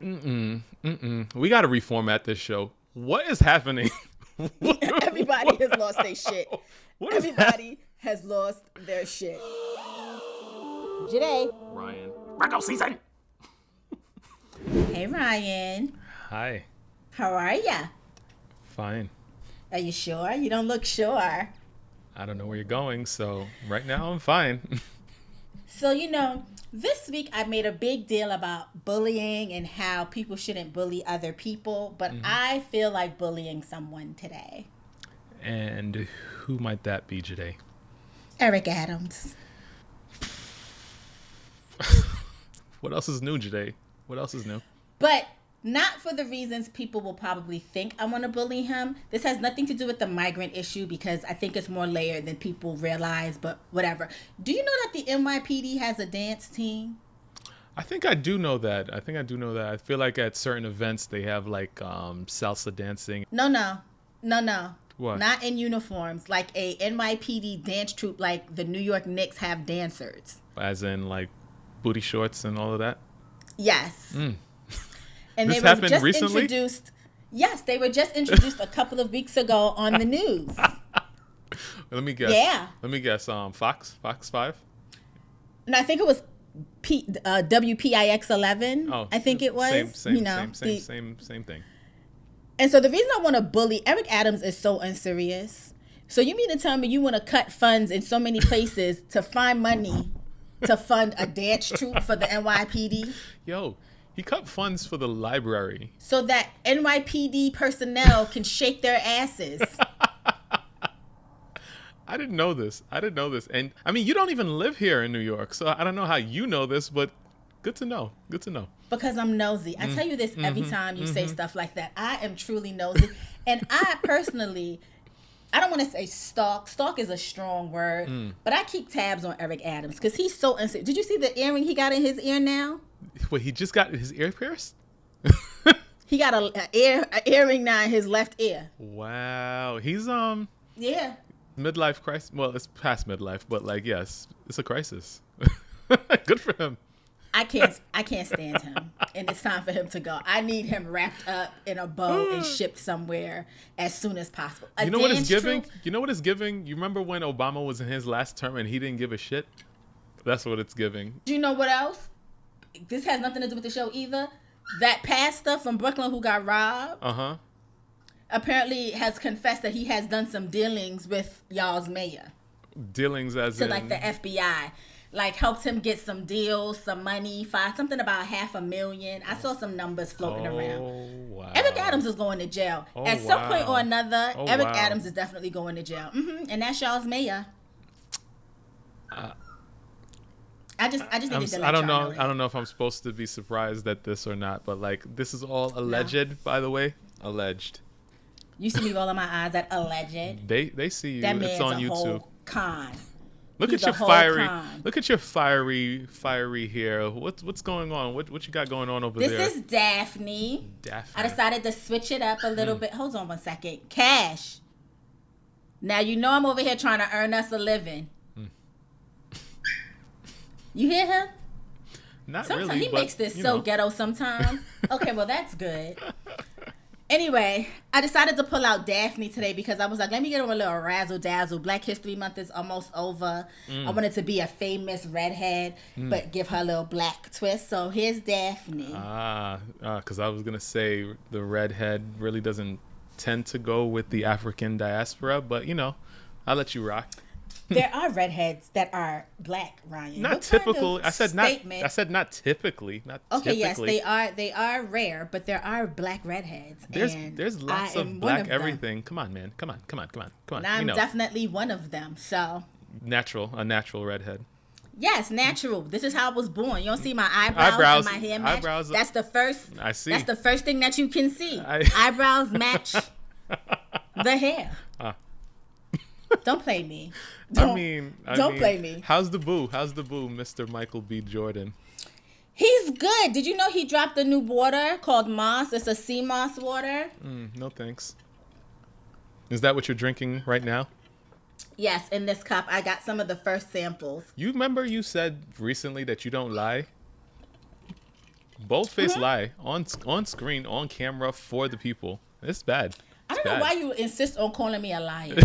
We got to reformat this show. What is happening? Everybody has lost their shit. Everybody has lost their shit. Jide. Ryan. Virgo season. Hey, Ryan. Hi. How are ya? Fine. Are you sure? You don't look sure. I don't know where you're going, so right now I'm fine. So, this week I made a big deal about bullying and how people shouldn't bully other people, but I feel like bullying someone today. And who might that be today? Eric Adams. What else is new today? What else is new? But not for the reasons people will probably think I want to bully him. This has nothing to do with the migrant issue because I think it's more layered than people realize, but whatever. Do you know that the NYPD has a dance team? I think I do know that. I feel like at certain events they have like salsa dancing. No. What? Not in uniforms. Like a NYPD dance troupe like the New York Knicks have dancers. As in like booty shorts and all of that? Yes. And This they were happened just recently? introduced. Yes, they were just introduced a couple of weeks ago on the news. Let me guess. Yeah. Let me guess. Fox 5? And I think it was WPIX 11. Oh, I think it was. Same thing. And so the reason I want to bully Eric Adams is so unserious. So you mean to tell me you want to cut funds in so many places to find money to fund a dance troupe for the NYPD? Yo, he cut funds for the library. So that NYPD personnel can shake their asses. I didn't know this. And I mean, you don't even live here in New York, so I don't know how you know this, but good to know. Because I'm nosy. I tell you this every time you say stuff like that. I am truly nosy. And I personally, I don't want to say stalk. Stalk is a strong word. But I keep tabs on Eric Adams because he's so unserious. Did you see the earring he got in his ear now? Wait, he just got his ear pierced? He got an earring now in his left ear. Wow. He's Yeah. midlife crisis. Well, it's past midlife, but like, yes, it's a crisis. Good for him. I can't stand him, and it's time for him to go. I need him wrapped up in a bow and shipped somewhere as soon as possible. You know what it's giving? You remember when Obama was in his last term and he didn't give a shit? That's what it's giving. Do you know what else? This has nothing to do with the show either. That pastor from Brooklyn who got robbed apparently has confessed that he has done some dealings with y'all's mayor. Dealings as to in like the FBI. Like helped him get some deals, some money, something about $500,000. I saw some numbers floating around. Wow. Eric Adams is going to jail. At some point or another, Eric Adams is definitely going to jail. And that's y'all's mayor. I just needed to let y'all know that. I don't know if I'm supposed to be surprised at this or not, but like this is all alleged, by the way. Alleged. You see me rolling my eyes at alleged. They see you. That man's It's on a YouTube. whole con. Look He's at your a whole fiery. con. Look at your fiery hair. What's going on? What you got going on over there? This is Daphne. I decided to switch it up a little bit. Hold on one second. Cash. Now you know I'm over here trying to earn us a living. You hear him? Not Sometimes really. he makes this so ghetto sometimes. Okay, well that's good. Anyway, I decided to pull out Daphne today because I was like, let me get her a little razzle dazzle. Black History Month is almost over. I wanted to be a famous redhead, but give her a little black twist. So here's Daphne. Because I was gonna say the redhead really doesn't tend to go with the African diaspora, but I'll let you rock. There are redheads that are black, Ryan. Not What typical. kind of I said statement? not. I said not typically. Not Okay, typically. yes, they are rare, but there are black redheads. There's lots I of am one black of them. everything. Come on, man. Come on. And I'm definitely one of them. So a natural redhead. yes, natural. This is how I was born. You don't see my eyebrows and my hair match. Eyebrows. That's the first. I see. That's the first thing that you can see. Eyebrows match the hair. Don't play me. Don't play me. How's the boo, Mr. Michael B. Jordan? He's good. Did you know he dropped a new water called Moss? It's a sea moss water. No thanks. Is that what you're drinking right now? Yes, in this cup. I got some of the first samples. You remember you said recently that you don't lie? bold-faced lie on screen, on camera, for the people. It's bad. I It's don't know bad. why you insist on calling me a liar.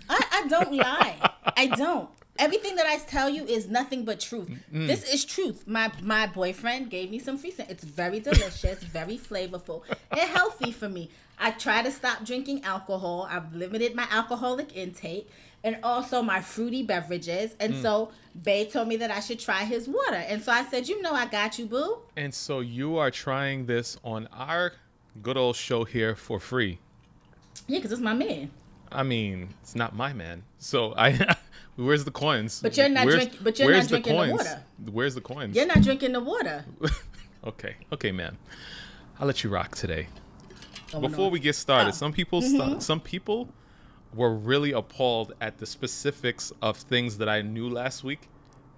I don't lie. I don't. Everything that I tell you is nothing but truth. This is truth. My boyfriend gave me some free scent. It's very delicious, very flavorful, and healthy for me. I try to stop drinking alcohol. I've limited my alcoholic intake and also my fruity beverages. And so Bae told me that I should try his water. And so I said, I got you, boo. And so you are trying this on our good old show here for free. Yeah, because it's my man. I mean, it's not my man. So where's the coins? But you're not drinking. But you're not drinking the water. Where's the coins? You're not drinking the water. Okay, man. I'll let you rock today. Going Before on. we get started, some people were really appalled at the specifics of things that I knew last week,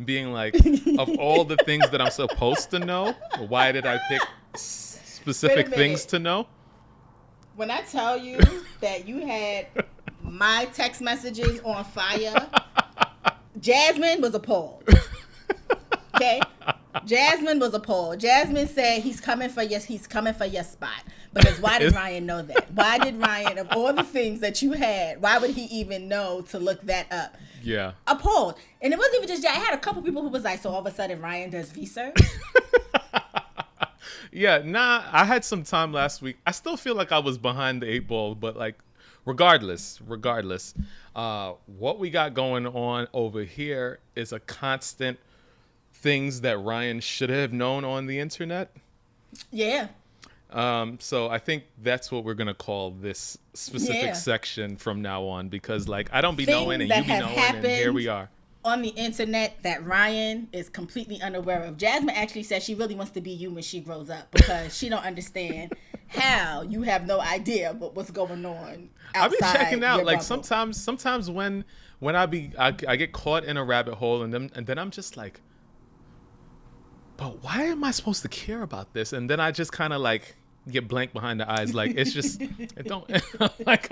being like, of all the things that I'm supposed to know, why did I pick specific things to know? When I tell you that you had my text messages on fire, Jasmine was appalled. Okay? Jasmine was appalled. Jasmine said he's coming for your spot. Because why did Ryan know that? Why did Ryan, of all the things that you had, why would he even know to look that up? Yeah. Appalled. And it wasn't even just, I had a couple people who was like, so all of a sudden Ryan does research? Yeah, I had some time last week. I still feel like I was behind the 8 ball, but like, regardless, what we got going on over here is a constant things that Ryan should have known on the internet. Yeah. So I think that's what we're gonna call this specific section from now on, because like I don't be knowing and you be knowing, and here we are. On the internet that Ryan is completely unaware of. Jasmine actually says she really wants to be you when she grows up because she don't understand how you have no idea what's going on outside. I've been checking out like bubble. sometimes when I get caught in a rabbit hole and then I'm just like, but why am I supposed to care about this? And then I just kind of like get blank behind the eyes, like it's just it don't like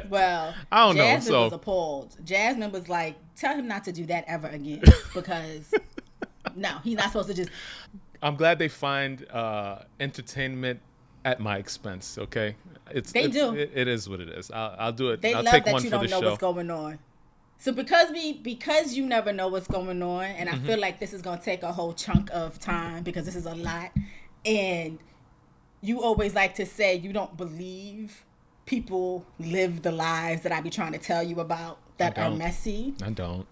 well, I don't know. Jasmine So was appalled. Jasmine was like, tell him not to do that ever again because no, he's not supposed to just. I'm glad they find entertainment at my expense. Okay, They do. It is what it is. I'll do it. They I'll love take that one you for don't the know show. what's going on. So because you never know what's going on, and I feel like this is gonna take a whole chunk of time because this is a lot, and you always like to say you don't believe people live the lives that I be trying to tell you about that are messy. I don't.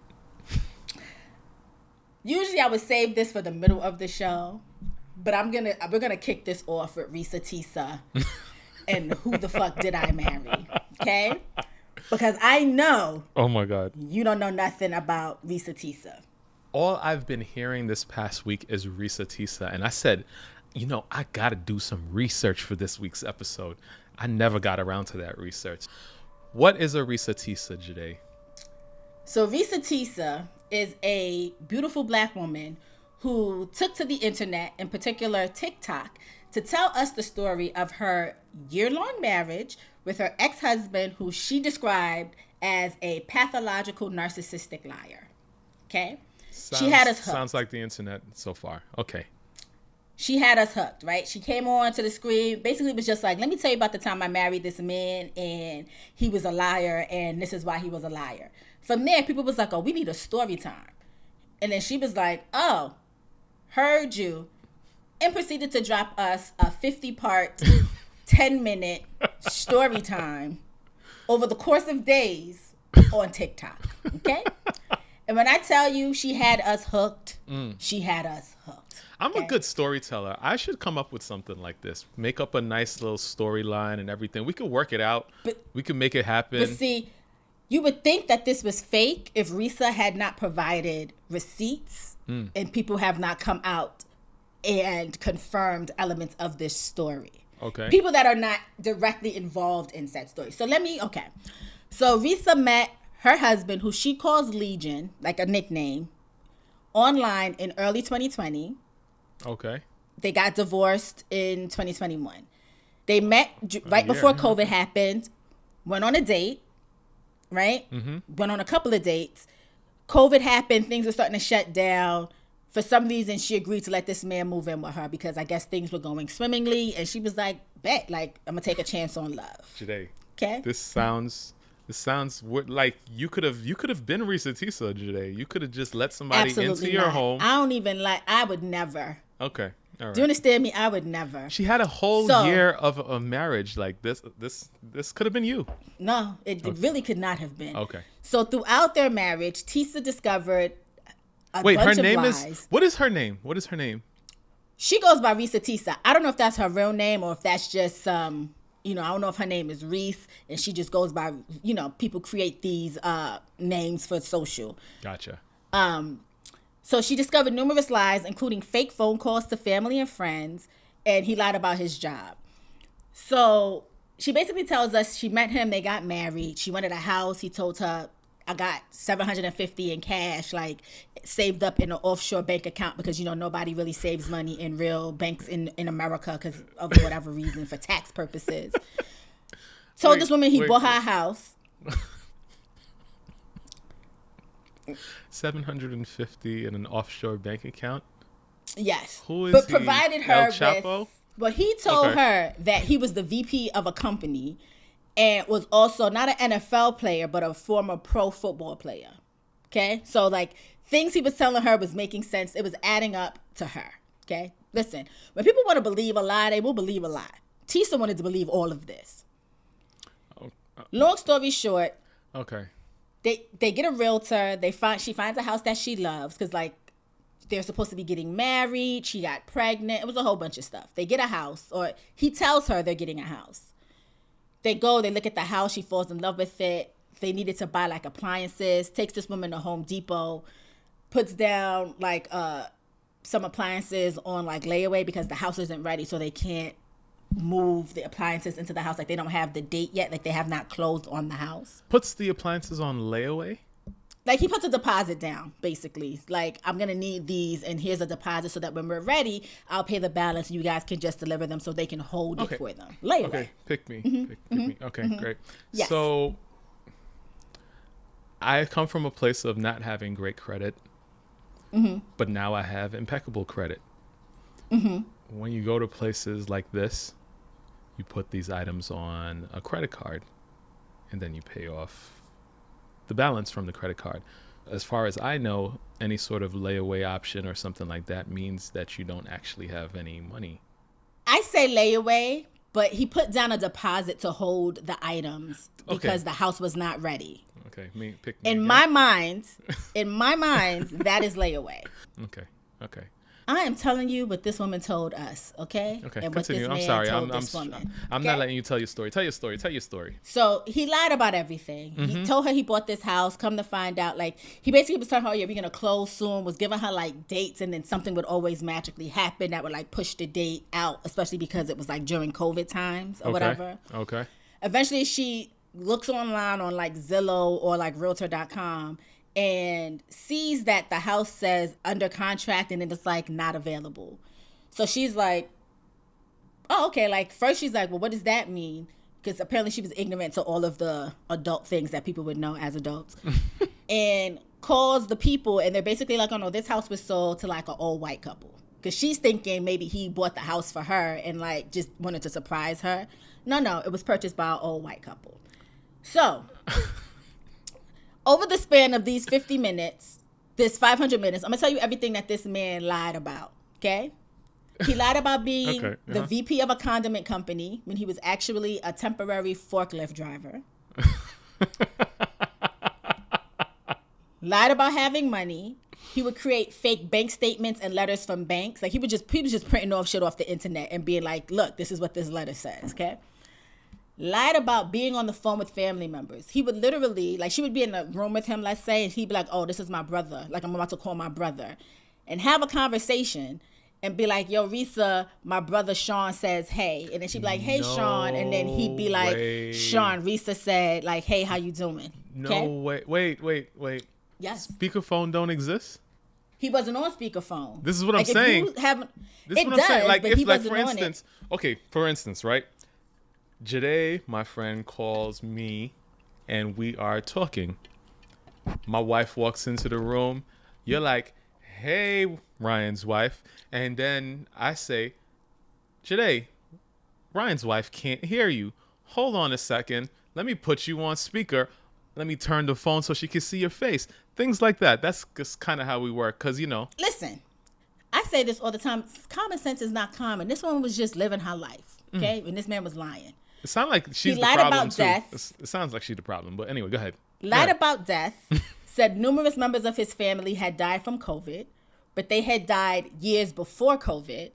Usually I would save this for the middle of the show, but we're gonna kick this off with Reesa Teesa and who the fuck did I marry? Okay? Because I know. Oh my God. You don't know nothing about Reesa Teesa. All I've been hearing this past week is Reesa Teesa, and I said, I got to do some research for this week's episode. I never got around to that research. What is a Reesa Teesa, Jade? So Reesa Teesa is a beautiful black woman who took to the internet, in particular TikTok, to tell us the story of her year-long marriage with her ex-husband, who she described as a pathological narcissistic liar. Okay? She had us hooked. Sounds like the internet so far. Okay. She had us hooked, right? She came on to the screen. Basically, it was just like, let me tell you about the time I married this man and he was a liar and this is why he was a liar. From there, people was like, oh, we need a story time. And then she was like, oh, heard you. And proceeded to drop us a 50-part, 10-minute story time over the course of days on TikTok, okay? And when I tell you she had us hooked, she had us hooked. I'm a good storyteller. I should come up with something like this. Make up a nice little storyline and everything. We could work it out. We could make it happen. But see, you would think that this was fake if Reesa had not provided receipts and people have not come out and confirmed elements of this story. Okay. People that are not directly involved in said story. So So Reesa met her husband, who she calls Legion, like a nickname, online in early 2020. Okay. They got divorced in 2021. They met right before COVID happened, went on a date, right? Went on a couple of dates. COVID happened, things were starting to shut down. for some reason, she agreed to let this man move in with her because I guess things were going swimmingly. And she was like, bet, like, I'm going to take a chance on love. Jade, Okay? this sounds like you could have been Reesa Teesa, Jade. You could have just let somebody into your home. I would never. Okay. All right. Do you understand me? I would never. She had a whole year of a marriage. Like this could have been you. No, it really could not have been. Okay. So throughout their marriage, Teesa discovered a Wait, bunch her of name lies. what is her name? What is her name? She goes by Reesa Teesa. I don't know if that's her real name or if that's just I don't know if her name is Reese and she just goes by, people create these names for social. Gotcha. So she discovered numerous lies, including fake phone calls to family and friends, and he lied about his job. So she basically tells us she met him, they got married, she wanted a house, he told her, I got $750 in cash, like saved up in an offshore bank account because, nobody really saves money in real banks in America because of whatever reason, for tax purposes. Told this woman he bought her a house. 750 in an offshore bank account. Yes, who is but he? provided her El Chapo? Well, he told her that he was the VP of a company and was also not an NFL player but a former pro football player. Okay, so like things he was telling her was making sense. It was adding up to her. Okay, listen, when people want to believe a lie, they will believe a lie. Teesa wanted to believe all of this. Long story short. Okay. They get a realtor. She finds a house that she loves because like they're supposed to be getting married. She got pregnant. It was a whole bunch of stuff. They get a house, or he tells her they're getting a house. They go. They look at the house. She falls in love with it. They needed to buy like appliances. Takes this woman to Home Depot, puts down like some appliances on like layaway because the house isn't ready, so they can't move the appliances into the house. Like they don't have the date yet. Like they have not closed on the house. Puts the appliances on layaway? Like he puts a deposit down, basically. Like, I'm going to need these and here's a deposit so that when we're ready, I'll pay the balance and you guys can just deliver them so they can hold it for them. Layaway. Okay, pick me. Pick me. Okay, great. Yes. So I come from a place of not having great credit, but now I have impeccable credit. When you go to places like this, you put these items on a credit card and then you pay off the balance from the credit card. As far as I know, any sort of layaway option or something like that means that you don't actually have any money. I say layaway, but he put down a deposit to hold the items because the house was not ready. Okay, pick me in again. my mind, that is layaway. Okay. I am telling you what this woman told us, okay? Okay, and continue. What this I'm man sorry. told this woman. I'm not letting you tell your story. Tell your story. So he lied about everything. He told her he bought this house. Come to find out, like, he basically was telling her, yeah, we're going to close soon, was giving her, like, dates, and then something would always magically happen that would, like, push the date out, especially because it was, like, during COVID times or whatever. Okay. Eventually, she looks online on, like, Zillow or, like, Realtor.com and sees that the house says under contract and then it's like not available. So she's like, oh, okay. Like first she's like, well, what does that mean? Because apparently she was ignorant to all of the adult things that people would know as adults. And calls the people and they're basically like, oh no, this house was sold to like an old white couple. Because she's thinking maybe he bought the house for her and like just wanted to surprise her. No, it was purchased by an old white couple. So over the span of these 50 minutes, this 500 minutes, I'm going to tell you everything that this man lied about, okay? He lied about being the VP of a condiment company when he was actually a temporary forklift driver. Lied about having money. He would create fake bank statements and letters from banks. Like he was just printing off shit off the internet and being like, look, this is what this letter says, okay? Lied about being on the phone with family members. He would literally, like she would be in a room with him, let's say, and he'd be like, oh, this is my brother. Like I'm about to call my brother. And have a conversation and be like, yo, Reesa, my brother Sean says, hey. And then she'd be like, hey, Sean. And then he'd be like, Sean, Reesa said, like, hey, how you doing? No way. Wait. Yes. Speakerphone don't exist? He wasn't on speakerphone. This is what I'm saying. This is what I'm saying. Like, if, like, for instance, right? Jade, my friend, calls me and we are talking. My wife walks into the room. You're like, hey, Ryan's wife. And then I say, Jade, Ryan's wife can't hear you. Hold on a second. Let me put you on speaker. Let me turn the phone so she can see your face. Things like that. That's just kind of how we work. Because, Listen, I say this all the time. Common sense is not common. This woman was just living her life. Okay? And this man was lying. It sounds like she's the lied problem, about too. death. It sounds like she's the problem. But anyway, go ahead. Lied about death. Said numerous members of his family had died from COVID, but they had died years before COVID.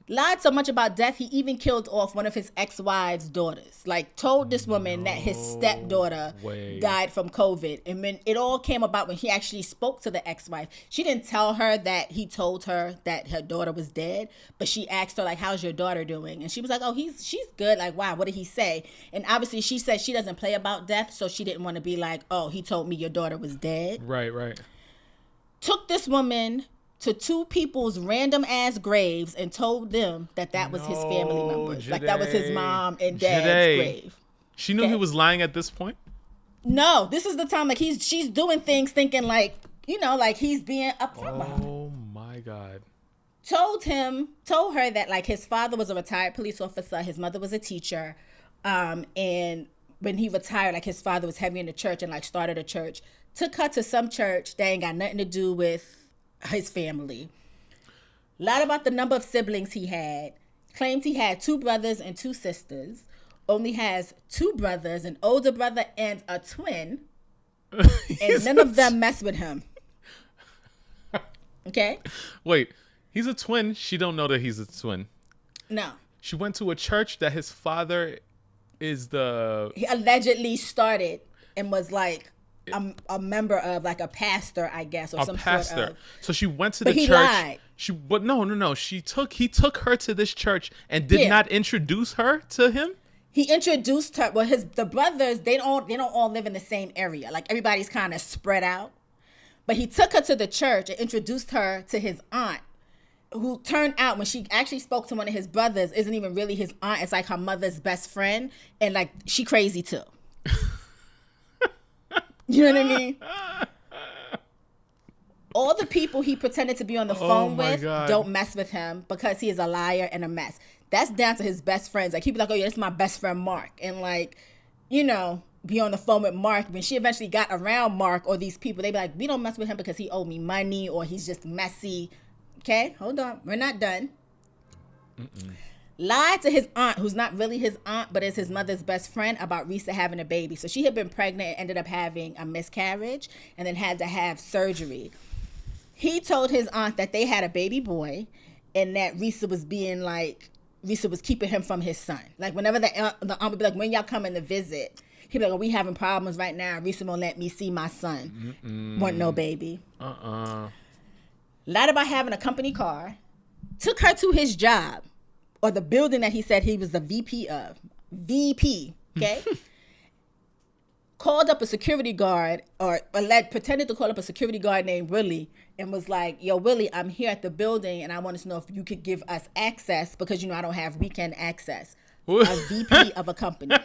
Lied so much about death, he even killed off one of his ex-wives' daughters. Like, told this woman that his stepdaughter died from COVID. And when it all came about, when he actually spoke to the ex-wife, she didn't tell her that he told her that her daughter was dead, but she asked her, like, how's your daughter doing? And she was like, oh, she's good. Like, wow, what did he say? And obviously she said she doesn't play about death, so she didn't want to be like, oh, he told me your daughter was dead. Right. Took this woman to two people's random ass graves and told them that was his family members. Like, that was his mom and dad's grave. She knew he was lying at this point? No, this is the time, like, she's doing things thinking like, like he's being upfront. Oh my God. Told her that, like, his father was a retired police officer, his mother was a teacher, and when he retired, like, his father was heavy in the church and, like, started a church. Took her to some church that ain't got nothing to do with his family. Lied about the number of siblings he had. Claimed he had 2 brothers and 2 sisters. Only has 2 brothers, an older brother and a twin. And none of them mess with him. Okay? Wait, he's a twin. She don't know that he's a twin. No. She went to a church that his father is he allegedly started and was like a member of, like a pastor, I guess, or some pastor. sort of. So she went to the church. Lied. But no. He took her to this church and did not introduce her to him. He introduced her. Well, the brothers, they don't all live in the same area. Like, everybody's kind of spread out. But he took her to the church and introduced her to his aunt, who turned out, when she actually spoke to one of his brothers, isn't even really his aunt. It's like her mother's best friend, and like, she crazy too. You know what I mean? All the people he pretended to be on the phone with don't mess with him because he is a liar and a mess. That's down to his best friends. Like, he'd be like, oh yeah, this is my best friend Mark. And like, be on the phone with Mark. When she eventually got around Mark or these people, they'd be like, we don't mess with him because he owed me money or he's just messy. Okay, hold on. We're not done. Lied to his aunt, who's not really his aunt, but is his mother's best friend, about Reesa having a baby. So she had been pregnant and ended up having a miscarriage and then had to have surgery. He told his aunt that they had a baby boy and that Reesa was keeping him from his son. Like, whenever the aunt would be like, when y'all coming to visit, he'd be like, oh, we having problems right now. Reesa won't let me see my son. Want no baby. Lied about having a company car. Took her to his job, or the building that he said he was the VP of. VP, okay? Called up a security guard, or pretended to call up a security guard named Willie, and was like, yo, Willie, I'm here at the building, and I wanted to know if you could give us access, because, I don't have weekend access. A VP of a company.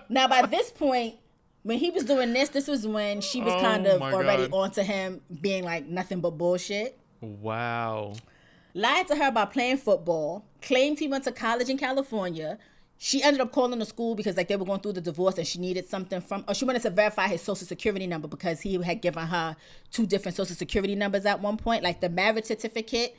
Now, by this point, when he was doing this was when she was kind of already onto him being like nothing but bullshit. Wow. Lied to her about playing football. Claimed he went to college in California. She ended up calling the school because like they were going through the divorce and she needed something or she wanted to verify his social security number because he had given her 2 different social security numbers at one point. Like the marriage certificate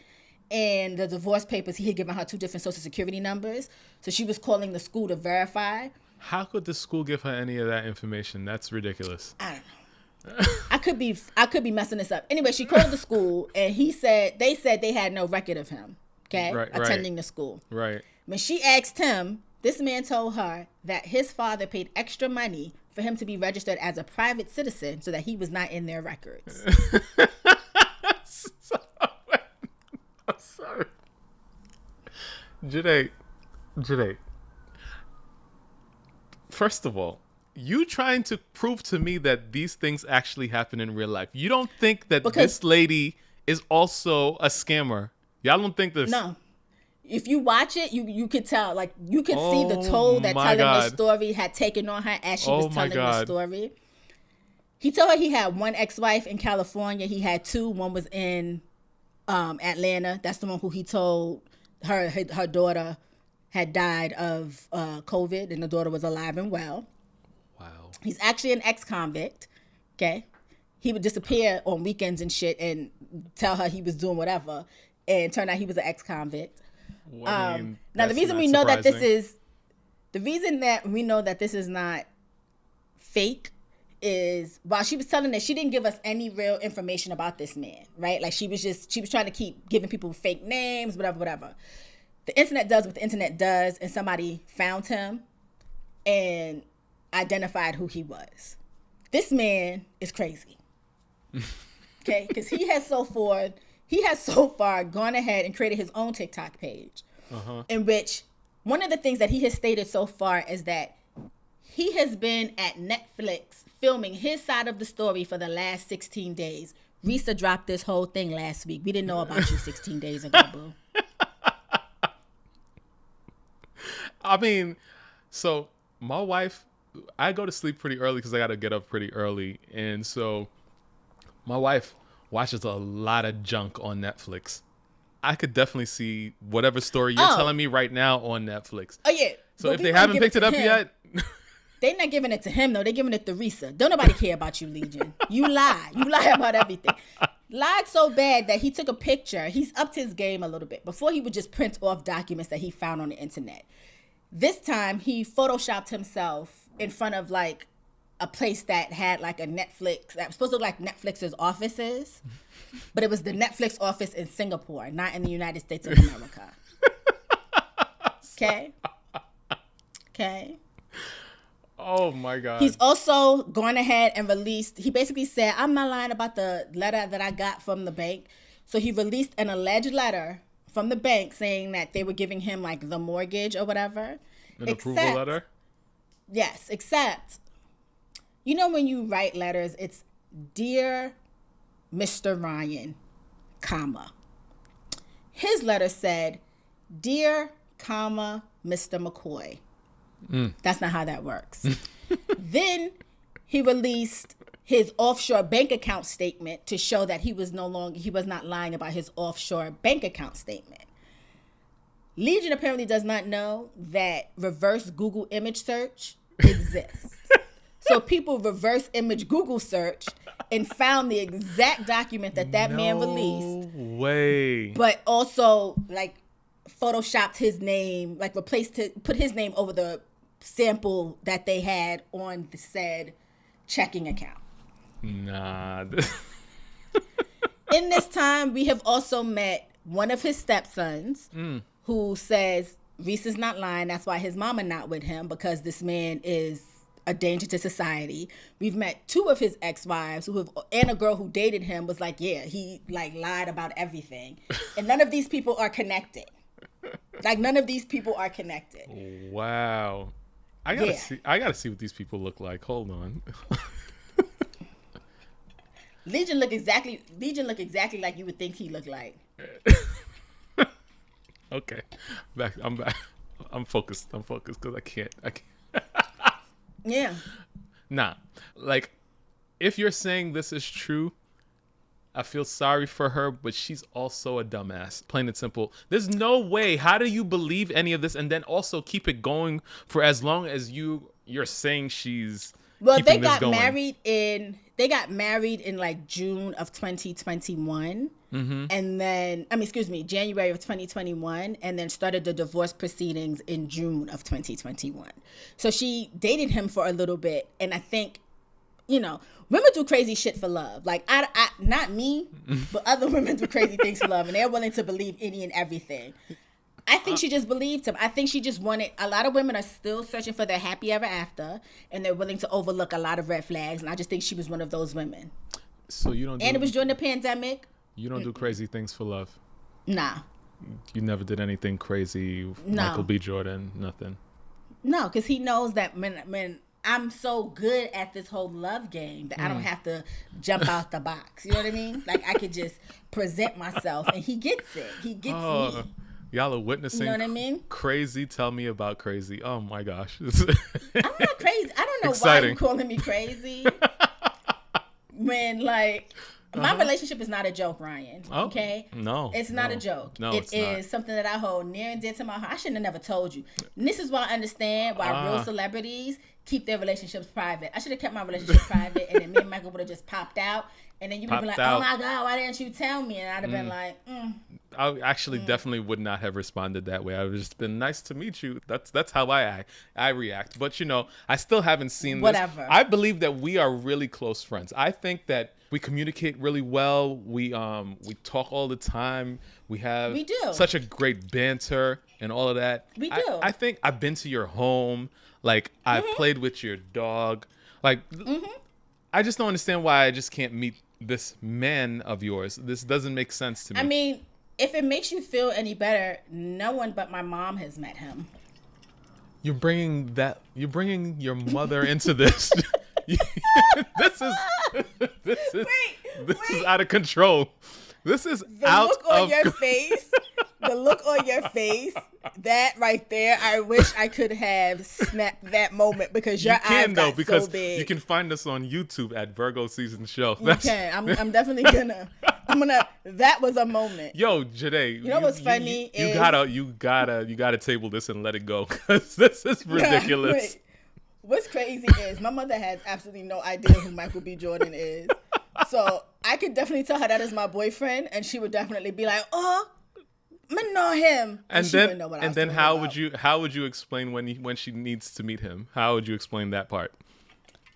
and the divorce papers, he had given her 2 different social security numbers. So she was calling the school to verify. How could the school give her any of that information? That's ridiculous. I don't know. I could be messing this up. Anyway, she called the school and they said they had no record of him, attending the school. Right. When she asked him, this man told her that his father paid extra money for him to be registered as a private citizen so that he was not in their records. I'm sorry. Jade. First of all, you trying to prove to me that these things actually happen in real life. You don't think that this lady is also a scammer? Y'all don't think this? No. If you watch it, you could tell. Like, you could see the toll that telling the story had taken on her as she was telling the story. He told her he had one ex-wife in California. He had two. One was in Atlanta. That's the one who he told her daughter had died of COVID, and the daughter was alive and well. Wow. He's actually an ex-convict. Okay. He would disappear on weekends and shit and tell her he was doing whatever, and turned out he was an ex-convict. Well, I mean, now the reason we know that this is not fake is while she was telling us, she didn't give us any real information about this man, right? Like she was trying to keep giving people fake names, whatever. The internet does what the internet does, and somebody found him and identified who he was. This man is crazy. Okay, because he has so far gone ahead and created his own TikTok page, in which one of the things that he has stated so far is that he has been at Netflix filming his side of the story for the last 16 days. Reesa dropped this whole thing last week. We didn't know about you 16 days ago, boo. I mean, so my wife, I go to sleep pretty early because I got to get up pretty early. And so my wife watches a lot of junk on Netflix. I could definitely see whatever story you're telling me right now on Netflix. Oh, yeah. So if they haven't picked it up yet... They're not giving it to him, though. They're giving it to Reesa. Don't nobody care about you, Legion. You lie. You lie about everything. Lied so bad that he took a picture. He's upped his game a little bit. Before, he would just print off documents that he found on the internet. This time, he photoshopped himself in front of, like, a place that had, like, a Netflix. That was supposed to look like Netflix's offices. But it was the Netflix office in Singapore, not in the United States of America. Okay? Okay? Oh my God. He's also gone ahead and released, he basically said, I'm not lying about the letter that I got from the bank. So he released an alleged letter from the bank saying that they were giving him like the mortgage or whatever. An approval letter? Yes, except, you know when you write letters, it's Dear Mr. Ryan, comma. His letter said, Dear, comma, Mr. McCoy. That's not how that works. Then he released his offshore bank account statement to show that he was not lying about his offshore bank account statement. Legion apparently does not know that reverse Google image search exists. So people reverse image Google search and found the exact document that man released. No way. But also like photoshopped his name, like put his name over the sample that they had on the said checking account. Nah. In this time, we have also met one of his stepsons who says Reese's not lying. That's why his mama not with him, because this man is a danger to society. We've met two of his ex-wives and a girl who dated him was like, yeah, he like lied about everything. And none of these people are connected. Like none of these people are connected. Wow. I gotta see what these people look like. Hold on. Legion look exactly like you would think he looked like. Okay. I'm back. I'm focused because I can't. Yeah. Nah. Like, if you're saying this is true, I feel sorry for her, but she's also a dumbass. Plain and simple. There's no way. How do you believe any of this and then also keep it going for as long as you're saying she's keeping this going? They got married in like June of 2021. Mm-hmm. And then, January of 2021, and then started the divorce proceedings in June of 2021. So she dated him for a little bit, and I think, women do crazy shit for love. Like, I not me, but other women do crazy things for love, and they're willing to believe any and everything. I think she just believed him. I think she just wanted, a lot of women are still searching for their happy ever after, and they're willing to overlook a lot of red flags, and I just think she was one of those women. So you don't And it was during the pandemic. You don't do crazy things for love? Nah. You never did anything crazy? No. Michael B. Jordan, nothing? No, because he knows that when I'm so good at this whole love game that I don't have to jump out the box. You know what I mean? Like, I could just present myself, and he gets it. He gets me. Y'all are witnessing, you know what I mean? Crazy. Tell me about crazy. Oh, my gosh. I'm not crazy. I don't know why you're calling me crazy. when like my relationship is not a joke, Ryan. Oh, okay, no, it's not a joke. No, it is something that I hold near and dear to my heart. I shouldn't have never told you. And this is why I understand why real celebrities keep their relationships private. I should have kept my relationship private, and then me and Michael would have just popped out, and then you'd be like, "Oh my God, why didn't you tell me?" And I'd have been like, I actually definitely would not have responded that way. I would have just been nice to meet you. That's how I react. But I still haven't seen whatever. This. I believe that we are really close friends. I think that we communicate really well. We talk all the time. We do such a great banter and all of that. We do. I think I've been to your home. Like I've played with your dog. Like I just don't understand why I just can't meet this man of yours. This doesn't make sense to me. I mean, if it makes you feel any better, no one but my mom has met him. You're bringing your mother into this. This is out of control. This is the look on your face. The look on your face. That right there. I wish I could have snapped that moment because your eyes got so big. You can find us on YouTube at Virgo Season Show. You can. I'm definitely gonna. That was a moment. Yo, Jade. You know what's funny? You gotta table this and let it go because this is ridiculous. Wait. What's crazy is my mother has absolutely no idea who Michael B. Jordan is. So I could definitely tell her that is my boyfriend, and she would definitely be like, "Oh, I know him." And then how would you explain when she needs to meet him? How would you explain that part?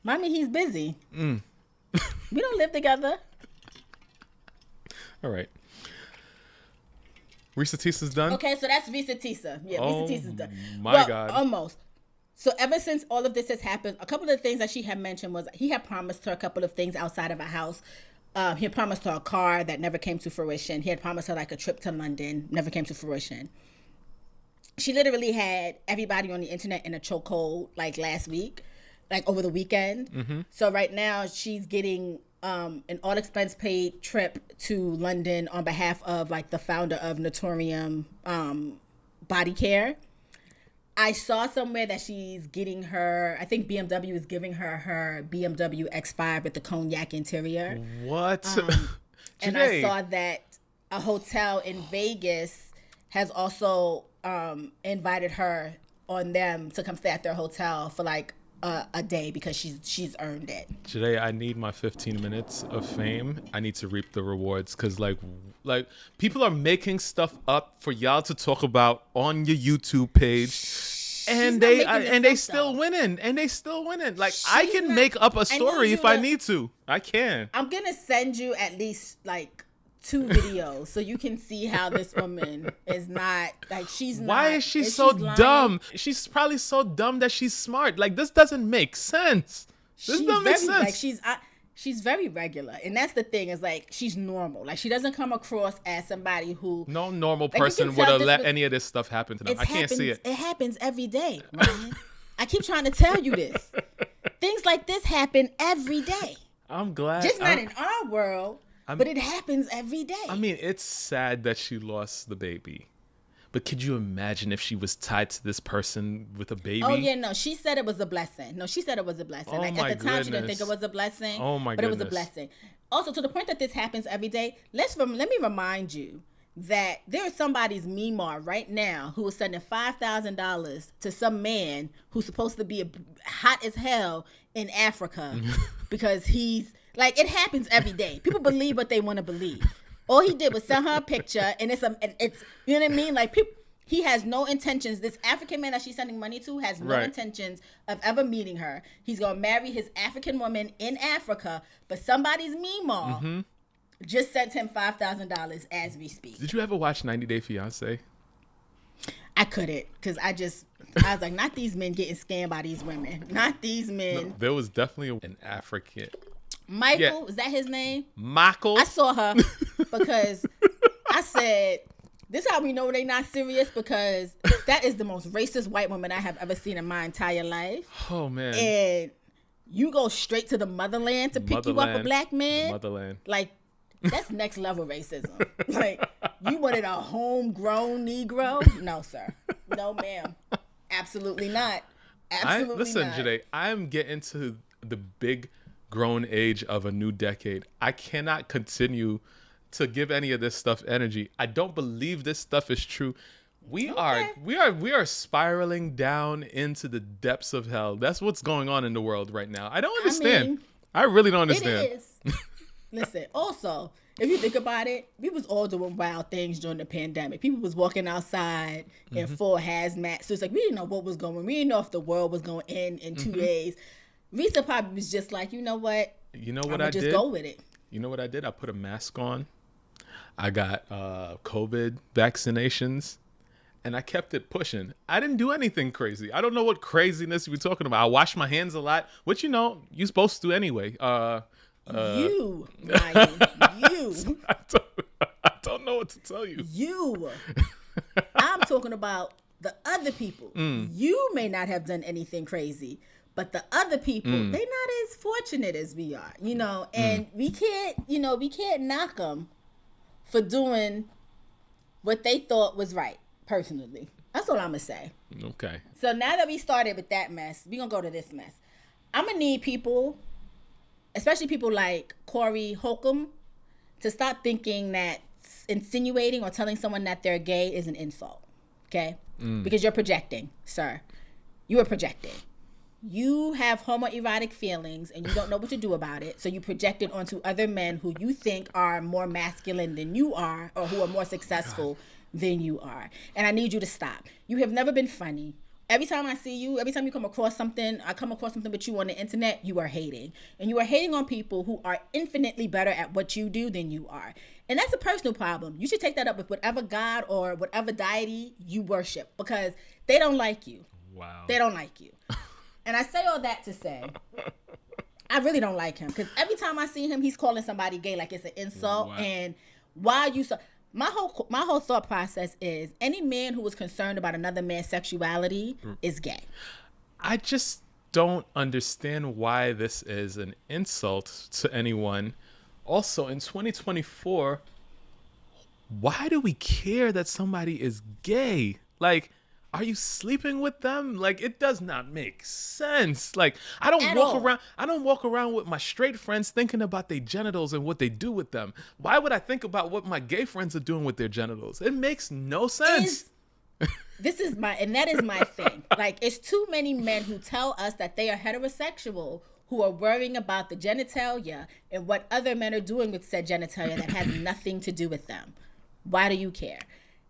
Mommy, he's busy. We don't live together. All right. Reesa Teesa's done? Okay, so that's Reesa Teesa. Yeah, Reesa Teesa's done. My God. Almost. So ever since all of this has happened, a couple of the things that she had mentioned was he had promised her a couple of things outside of a house. He had promised her a car that never came to fruition. He had promised her like a trip to London, never came to fruition. She literally had everybody on the internet in a chokehold like last week, like over the weekend. Mm-hmm. So right now she's getting an all expense paid trip to London on behalf of like the founder of Notorium Body Care. I saw somewhere that she's getting her, I think BMW is giving her BMW X5 with the cognac interior. What? And I saw that a hotel in Vegas has also invited her on them to come stay at their hotel for like a day because she's earned it. Today I need my 15 minutes of fame. I need to reap the rewards because like people are making stuff up for y'all to talk about on your YouTube page, and they still winning. Like I can make up a story if I need to. I can. I'm gonna send you at least like 2 videos so you can see how this woman is not like she's not. Why is she so dumb? She's probably so dumb that she's smart. Like this doesn't make sense. This doesn't make sense. Like she's very regular, and that's the thing is like she's normal. Like she doesn't come across as somebody who no normal person would have let any of this stuff happen to them. I can't see it. It happens every day, Ryan. I keep trying to tell you this. Things like this happen every day. I'm glad. Just not in our world. But it happens every day. I mean, it's sad that she lost the baby. But could you imagine if she was tied to this person with a baby? Oh, yeah, no. She said it was a blessing. No, she said it was a blessing. Oh, like, at the time, she didn't think it was a blessing. Oh, my but goodness. It was a blessing. Also, to the point that this happens every day, let me remind you that there is somebody's Mimar right now who is sending $5,000 to some man who's supposed to be hot as hell in Africa because he's... Like, it happens every day. People believe what they want to believe. All he did was send her a picture, and it's you know what I mean? Like, he has no intentions. This African man that she's sending money to has no intentions of ever meeting her. He's going to marry his African woman in Africa, but somebody's Meemaw just sent him $5,000 as we speak. Did you ever watch 90 Day Fiancé? I couldn't, because I was like, not these men getting scammed by these women. Not these men. No, there was definitely an African... Michael, is that his name? Michael. I saw her because I said, this is how we know they not serious, because that is the most racist white woman I have ever seen in my entire life. Oh, man. And you go straight to the motherland to pick you up a black man? The motherland. Like, that's next level racism. Like, you wanted a homegrown Negro? No, sir. No, ma'am. Absolutely not. Absolutely listen, not. Jade, I'm getting to the big grown age of a new decade. I cannot continue to give any of this stuff energy. I don't believe this stuff is true. We are spiraling down into the depths of hell. That's what's going on in the world right now. I don't understand. I really don't understand. It is. Listen, also, if you think about it, we was all doing wild things during the pandemic. People was walking outside in full hazmat. So it's like, we didn't know what was going on. We didn't know if the world was going to end in 2 days. Reesa probably was just like, you know what? You know what I did? Just go with it. You know what I did? I put a mask on. I got COVID vaccinations. And I kept it pushing. I didn't do anything crazy. I don't know what craziness you're talking about. I wash my hands a lot, which, you know, you're supposed to anyway. Ryan, you. I don't know what to tell you. You. I'm talking about the other people. You may not have done anything crazy, but the other people, they're not as fortunate as we are, you know, and we can't knock them for doing what they thought was right. Personally, that's all I'm gonna say. Okay. So now that we started with that mess, we're gonna go to this mess. I'm gonna need people, especially people like Corey Holcomb, to stop thinking that insinuating or telling someone that they're gay is an insult. Okay? Because you're projecting, sir. You are projecting. You have homoerotic feelings and you don't know what to do about it, so you project it onto other men who you think are more masculine than you are or who are more successful than you are. And I need you to stop. You have never been funny. Every time I see you, every time you come across something, I come across something with you on the internet, you are hating. And you are hating on people who are infinitely better at what you do than you are. And that's a personal problem. You should take that up with whatever God or whatever deity you worship, because they don't like you. Wow. They don't like you. And I say all that to say, I really don't like him, because every time I see him, he's calling somebody gay like it's an insult. Wow. And why are you so... My whole thought process is any man who is concerned about another man's sexuality is gay. I just don't understand why this is an insult to anyone. Also, in 2024, why do we care that somebody is gay? Like, are you sleeping with them? Like, it does not make sense. Like, I don't walk around with my straight friends thinking about their genitals and what they do with them. Why would I think about what my gay friends are doing with their genitals? It makes no sense. That is my thing. Like, it's too many men who tell us that they are heterosexual who are worrying about the genitalia and what other men are doing with said genitalia that has nothing to do with them. Why do you care?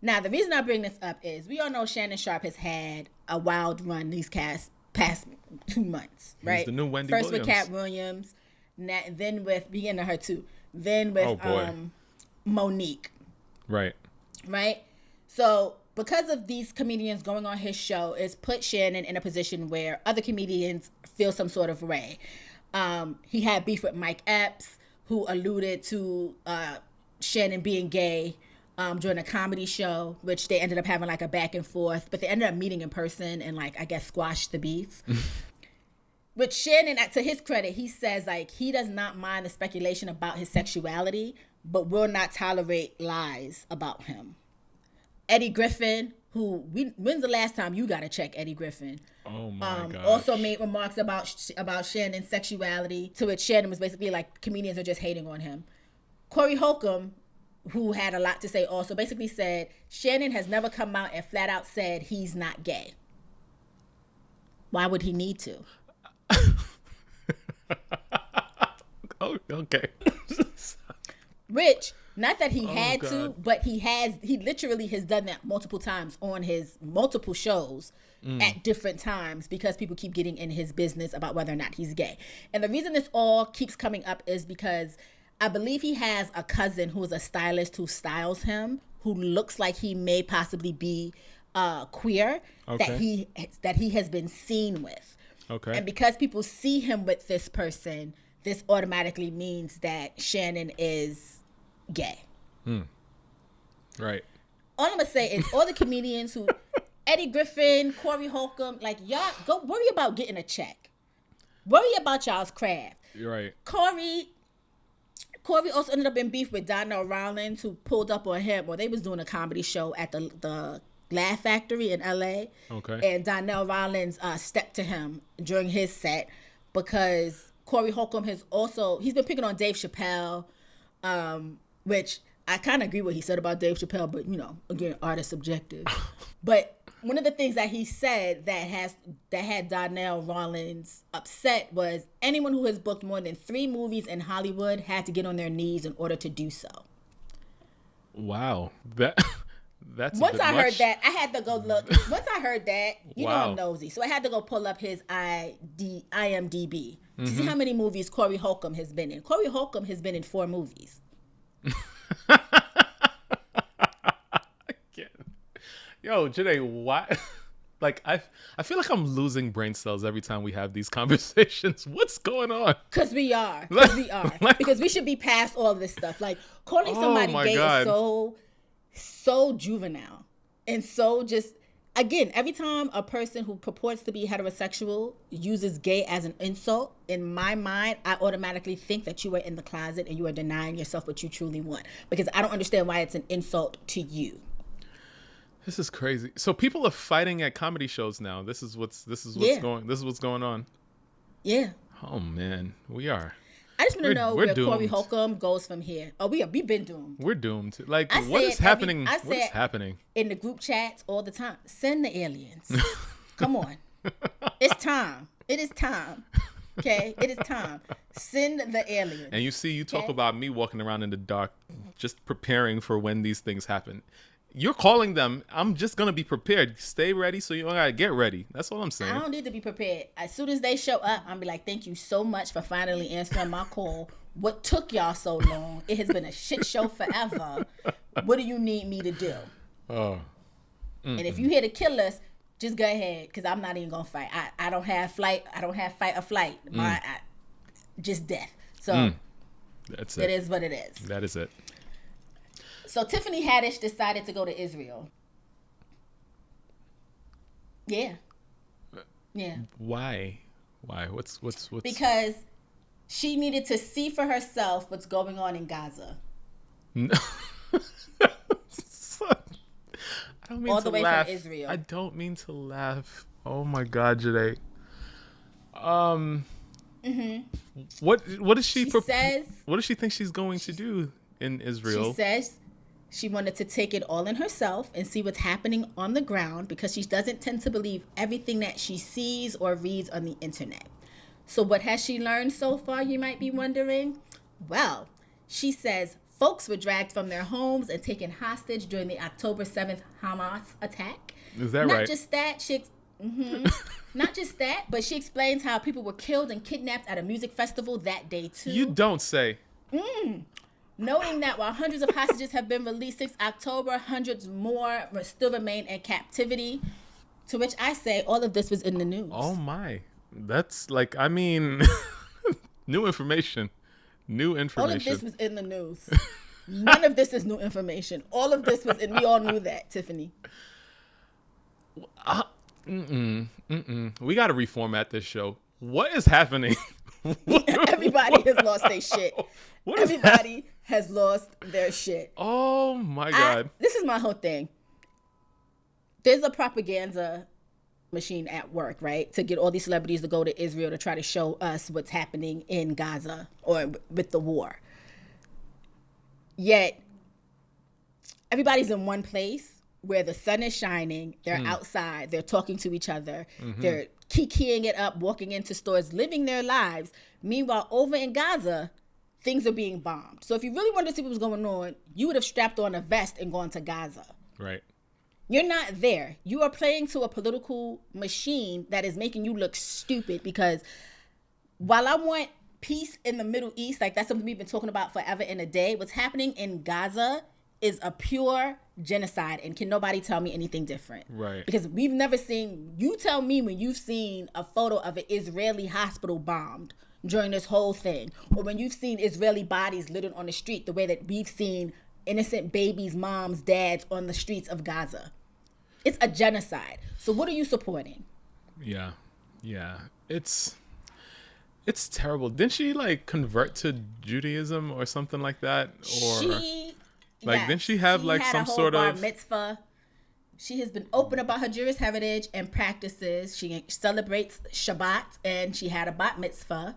Now, the reason I bring this up is we all know Shannon Sharpe has had a wild run these past 2 months, right? He's the new Wendy First Williams. with Cat Williams, then with, we get into her too, then with Monique. Right. Right? So, because of these comedians going on his show, it's put Shannon in a position where other comedians feel some sort of way. He had beef with Mike Epps, who alluded to Shannon being gay during a comedy show, which they ended up having like a back and forth, but they ended up meeting in person and like, I guess, squashed the beef. Which Shannon, to his credit, he says like he does not mind the speculation about his sexuality, but will not tolerate lies about him. Eddie Griffin, when's the last time you got to check Eddie Griffin? Oh my God. Also made remarks about Shannon's sexuality, to which Shannon was basically like, comedians are just hating on him. Corey Holcomb, who had a lot to say also, basically said Shannon has never come out and flat out said he's not gay. Why would he need to? Oh, okay. Which, not that he had to, but he literally has done that multiple times on his multiple shows at different times, because people keep getting in his business about whether or not he's gay. And the reason this all keeps coming up is because I believe he has a cousin who is a stylist who styles him, who looks like he may possibly be queer, okay, that he has been seen with. Okay. And because people see him with this person, this automatically means that Shannon is gay. Right. All I'm going to say is all the comedians who, Eddie Griffin, Corey Holcomb, like, y'all go worry about getting a check. Worry about y'all's craft. You're right. Corey also ended up in beef with Donnell Rawlings, who pulled up on him. Well, they was doing a comedy show at the Laugh Factory in LA. Okay. And Donnell Rawlings stepped to him during his set because Corey Holcomb he's been picking on Dave Chappelle, which I kind of agree with what he said about Dave Chappelle, but again, art is subjective. But one of the things that he said that had Donnell Rawlings upset was anyone who has booked more than 3 movies in Hollywood had to get on their knees in order to do so. Wow, that's once I much. heard that, I had to go look. Once I heard that, know I'm nosy, so I had to go pull up his IMDb to see how many movies Corey Holcomb has been in. Corey Holcomb has been in 4 movies. Yo, Janae, why? Like, I feel like I'm losing brain cells every time we have these conversations. What's going on? Because we are. Because we should be past all this stuff. Like, calling somebody gay is so juvenile. And so just, again, every time a person who purports to be heterosexual uses gay as an insult, in my mind, I automatically think that you are in the closet and you are denying yourself what you truly want. Because I don't understand why it's an insult to you. This is crazy. So people are fighting at comedy shows now. This is what's going on. Yeah. Oh man, we are. I just want to know where Corey Holcomb goes from here. Oh, we've been doomed. We're doomed. Like, what is happening? What is happening? In the group chats all the time. Send the aliens. Come on. It's time. It is time. Okay? It is time. Send the aliens. And you talk about me walking around in the dark, just preparing for when these things happen. You're calling them. I'm just going to be prepared. Stay ready so you don't got to get ready. That's all I'm saying. I don't need to be prepared. As soon as they show up, I'm be like, thank you so much for finally answering my call. What took y'all so long? It has been a shit show forever. What do you need me to do? Oh. And if you're here to kill us, just go ahead, because I'm not even going to fight. I don't have fight or flight. Just death. So that's it. It is what it is. That is it. So Tiffany Haddish decided to go to Israel. Yeah. Yeah. Why? What's Because she needed to see for herself what's going on in Gaza. No. I don't mean all to the way laugh. from Israel. I don't mean to laugh. Oh my God, Janae. What does she says? What does she think she's going to do in Israel? She says she wanted to take it all in herself and see what's happening on the ground, because she doesn't tend to believe everything that she sees or reads on the internet. So what has she learned so far, you might be wondering? Well, she says folks were dragged from their homes and taken hostage during the October 7th Hamas attack. Is that right? Not just that, but she explains how people were killed and kidnapped at a music festival that day too. You don't say. Noting that while hundreds of hostages have been released since October, hundreds more still remain in captivity. To which I say, all of this was in the news. Oh my. That's like, I mean, new information. All of this was in the news. None of this is new information. All of this was, and we all knew that, Tiffany. We got to reformat this show. What is happening? Everybody has lost their shit. Everybody has lost their shit. Oh my God. This is my whole thing. There's a propaganda machine at work, right? To get all these celebrities to go to Israel to try to show us what's happening in Gaza or with the war. Yet, everybody's in one place where the sun is shining. They're outside. They're talking to each other. They're kikiing it up, walking into stores, living their lives. Meanwhile, over in Gaza, things are being bombed. So if you really wanted to see what was going on, you would have strapped on a vest and gone to Gaza. Right. You're not there. You are playing to a political machine that is making you look stupid, because while I want peace in the Middle East, like that's something we've been talking about forever and a day, what's happening in Gaza is a pure genocide, and can nobody tell me anything different? Right. Because we've never seen, you tell me when you've seen a photo of an Israeli hospital bombed during this whole thing, or when you've seen Israeli bodies littered on the street the way that we've seen innocent babies, moms, dads on the streets of Gaza. It's a genocide. So what are you supporting? Yeah. It's terrible. Didn't she like convert to Judaism or something like that? Or didn't she have like some sort of bar mitzvah? She has been open about her Jewish heritage and practices. She celebrates Shabbat, and she had a bat mitzvah.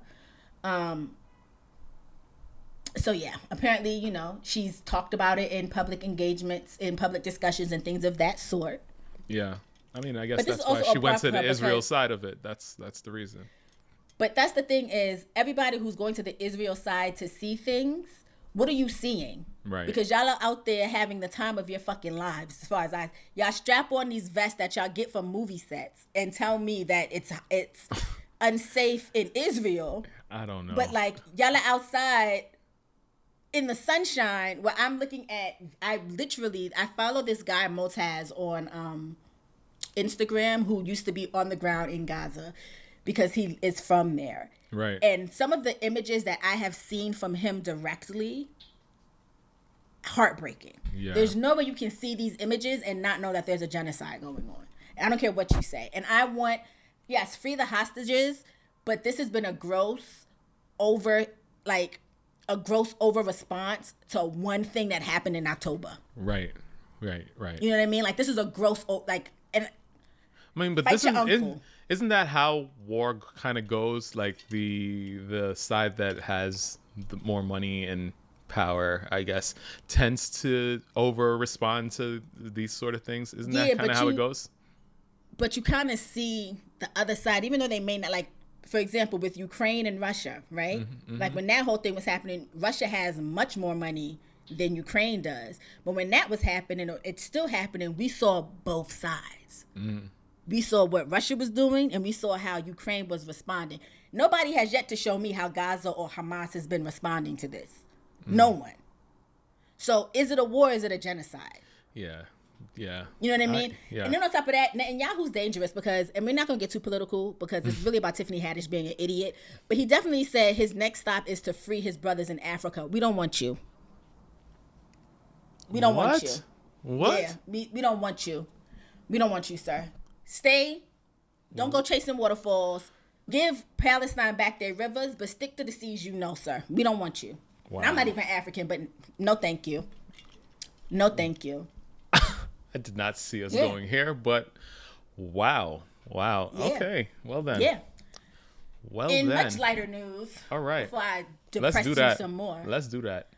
So yeah, apparently, she's talked about it in public engagements, in public discussions, and things of that sort. Yeah. I mean, I guess But this that's is why also she a went to problem the Israel because- side of it. That's the reason. But that's the thing is, everybody who's going to the Israel side to see things, what are you seeing? Right. Because y'all are out there having the time of your fucking lives. As far as y'all strap on these vests that y'all get from movie sets and tell me that it's unsafe in Israel. I don't know. But like y'all are outside in the sunshine where I'm looking at. I follow this guy Motaz on Instagram who used to be on the ground in Gaza because he is from there. Right. And some of the images that I have seen from him directly, heartbreaking. Yeah. There's no way you can see these images and not know that there's a genocide going on. I don't care what you say. And I want, yes, free the hostages, but this has been a gross over response to one thing that happened in October. Right. You know what I mean? Like, this is a gross, and I mean, but fight this your uncle. isn't that how war kind of goes? Like the side that has the more money and power, I guess, tends to over respond to these sort of things. Isn't that kind of how it goes? But you kind of see the other side, even though they may not, like, for example, with Ukraine and Russia, right? Mm-hmm. Like when that whole thing was happening, Russia has much more money than Ukraine does. But when that was happening, it's still happening, we saw both sides. Mm. We saw what Russia was doing, and we saw how Ukraine was responding. Nobody has yet to show me how Gaza or Hamas has been responding to this. Mm. No one. So is it a war? Is it a genocide? Yeah. You know what I mean? Yeah. And then on top of that, Netanyahu's dangerous because, and we're not going to get too political because it's really about Tiffany Haddish being an idiot. But he definitely said his next stop is to free his brothers in Africa. We don't want you. We don't want you. What? Yeah, we don't want you. We don't want you, sir. Stay. Don't go chasing waterfalls. Give Palestine back their rivers, but stick to the seas you know, sir. We don't want you. Wow. And I'm not even African, but no thank you. No thank you. I did not see us going here, but wow. Yeah. Okay. Well then. Yeah. Well In then. much lighter news. All right. Before I depress you some more. Let's do that.